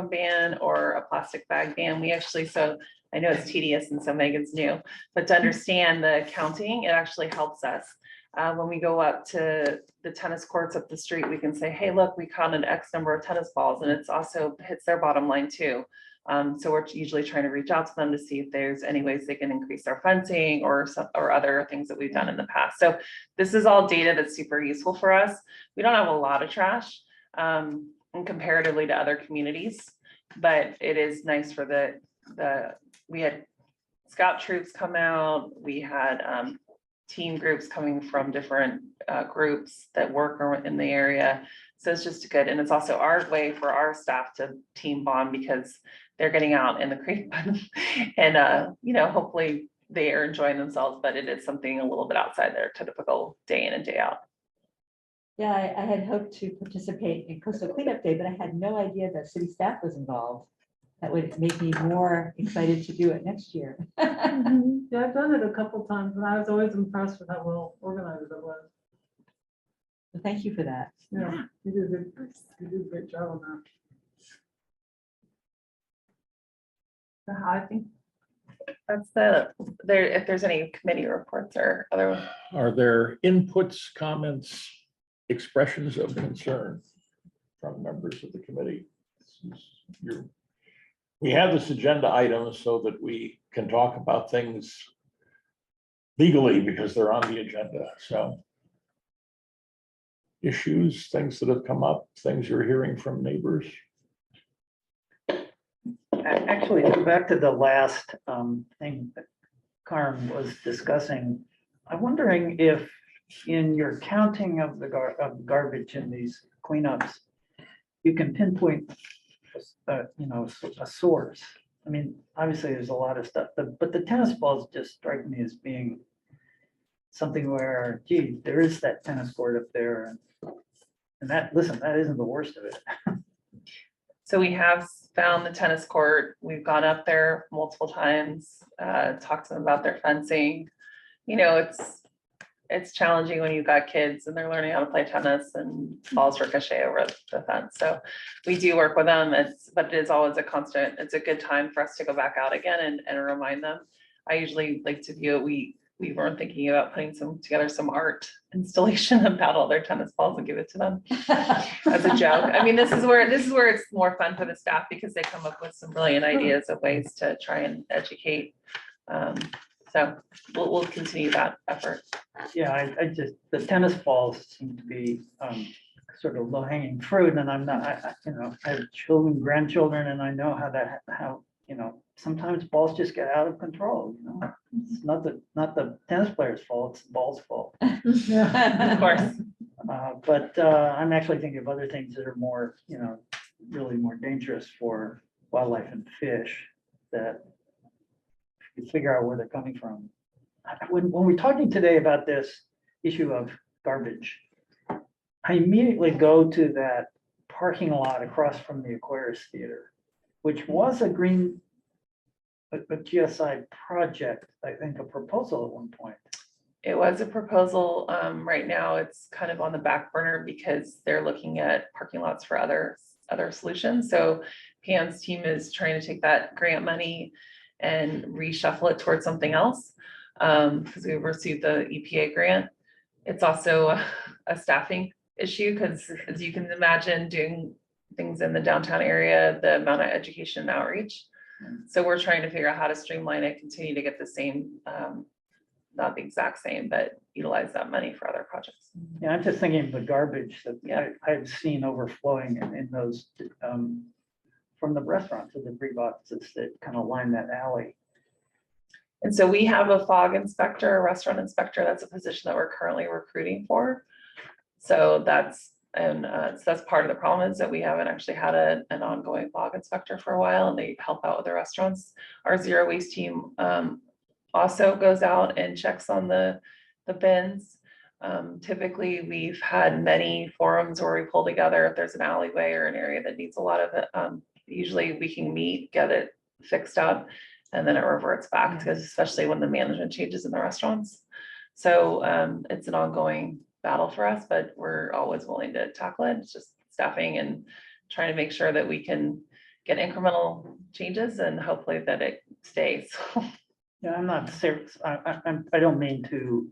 ban or a plastic bag ban, we actually, so I know it's tedious and so Megan's new, but to understand the counting, it actually helps us. When we go up to the tennis courts up the street, we can say, hey, look, we counted X number of tennis balls, and it's also hits their bottom line too. So we're usually trying to reach out to them to see if there's any ways they can increase their fencing or other things that we've done in the past. So this is all data that's super useful for us. We don't have a lot of trash and comparatively to other communities, but it is nice for we had scout troops come out. We had team groups coming from different groups that work in the area. So it's just good. And it's also our way for our staff to team bond because they're getting out in the creek and, you know, hopefully they are enjoying themselves, but it is something a little bit outside their typical day in and day out. Yeah, I had hoped to participate in Coastal Cleanup Day, but I had no idea that city staff was involved. That would make me more excited to do it next year. Yeah, I've done it a couple times and I was always impressed with how well organized it was. So thank you for that. Yeah, you did a great job on that. So I think that's if there's any committee reports or other. Are there inputs, comments, expressions of concern from members of the committee? We have this agenda item so that we can talk about things legally because they're on the agenda. So issues, things that have come up, things you're hearing from neighbors. Actually, to go back to the last thing that Karen was discussing, I'm wondering if in your counting of the garbage in these cleanups, you can pinpoint, you know, a source. I mean, obviously there's a lot of stuff, but the tennis balls just strike me as being something where, gee, there is that tennis court up there. And that, listen, that isn't the worst of it. So we have found the tennis court. We've gone up there multiple times, talked to them about their fencing. You know, it's challenging when you've got kids and they're learning how to play tennis and balls ricochet over the fence. So we do work with them. But it is always a constant. It's a good time for us to go back out again and remind them. I usually like to view it. We weren't thinking about putting together some art installation about all their tennis balls and give it to them as a joke. I mean, this is where it's more fun for the staff because they come up with some brilliant ideas of ways to try and educate. So we'll continue that effort. Yeah, I just, the tennis balls seem to be sort of low hanging fruit, and I'm not, you know, I have children, grandchildren, and I know how, you know, sometimes balls just get out of control, you know. It's not the tennis player's fault, it's the ball's fault. Of course. But I'm actually thinking of other things that are more, you know, really more dangerous for wildlife and fish that you figure out where they're coming from. When we're talking today about this issue of garbage, I immediately go to that parking lot across from the Aquarius Theater, which was a GSI project, I think, a proposal at one point. It was a proposal. Right now, it's kind of on the back burner because they're looking at parking lots for other solutions. So Pam's team is trying to take that grant money and reshuffle it towards something else because we received the EPA grant. It's also a staffing issue because, as you can imagine, doing things in the downtown area, the amount of education and outreach. So we're trying to figure out how to streamline it, continue to get the same, not the exact same, but utilize that money for other projects. Yeah, I'm just thinking of the garbage that I've seen overflowing in those from the restaurants, the debris boxes that kind of line that alley. And so we have a fog inspector, a restaurant inspector. That's a position that we're currently recruiting for. So that's part of the problem is that we haven't actually had an ongoing fog inspector for a while, and they help out with the restaurants. Our zero waste team also goes out and checks on the bins. Typically, we've had many forums where we pull together if there's an alleyway or an area that needs a lot of it. Usually we can meet, get it fixed up, and then it reverts back because especially when the management changes in the restaurants. So it's an ongoing battle for us, but we're always willing to tackle it. It's just staffing and trying to make sure that we can get incremental changes and hopefully that it stays. Yeah, I'm not serious. I don't mean to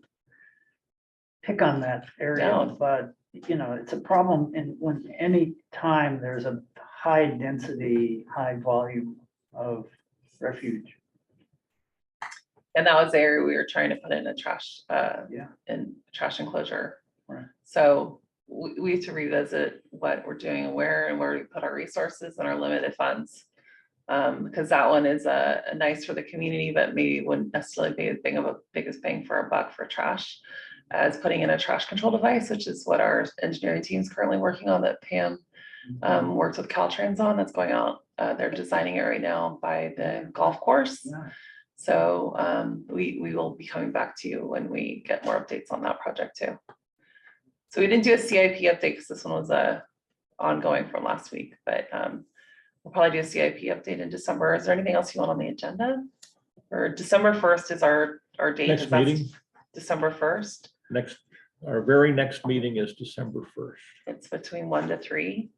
pick on that area, No. but you know, it's a problem in when any time there's a high density, high volume of refuge. And that was the area we were trying to put in a trash, Yeah. in trash enclosure. Right. So we have to revisit what we're doing and where we put our resources and our limited funds. Because that one is a nice for the community, but maybe wouldn't necessarily be as big of a biggest bang for a buck for trash as putting in a trash control device, which is what our engineering team is currently working on that Pam works with Caltrans on. That's going out. They're designing it right now by the golf course. Yeah. So we will be coming back to you when we get more updates on that project too. So we didn't do a CIP update because this one was ongoing from last week, but we'll probably do a CIP update in December. Is there anything else you want on the agenda? Or December 1st is our date. Next Is that meeting, December 1st. our very next meeting is December 1st. It's between 1 to 3.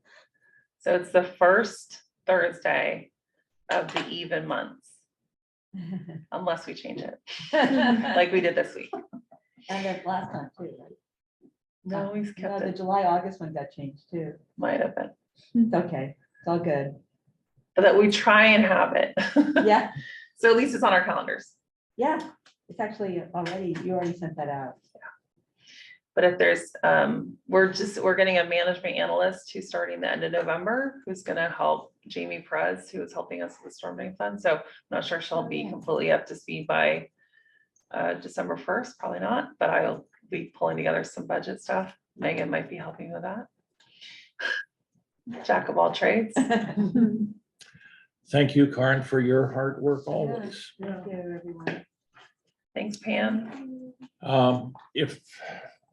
So it's the first Thursday of the even months, unless we change it, like we did this week. And then last time too, right? No, we No, kept the it. July, August one got changed too. Might have been, It's okay, it's all good. but that we try and have it. Yeah, So at least it's on our calendars. yeah, it's actually already, you already sent that out. But if there's, we're getting a management analyst who's starting the end of November, who's gonna help Jamie Perez, who is helping us with the storm drain fund. So I'm not sure she'll be completely up to speed by December 1st, probably not, but I'll be pulling together some budget stuff. Megan might be helping with that. Jack of all trades. Thank you, Karen, for your hard work always. Thank you, everyone. Thanks, Pam. If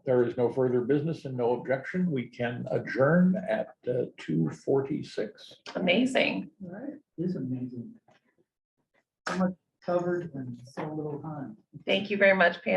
there is no further business and no objection, we can adjourn at 2:46. Amazing. All right, it is amazing. So much covered in so little time. Thank you very much, Pam.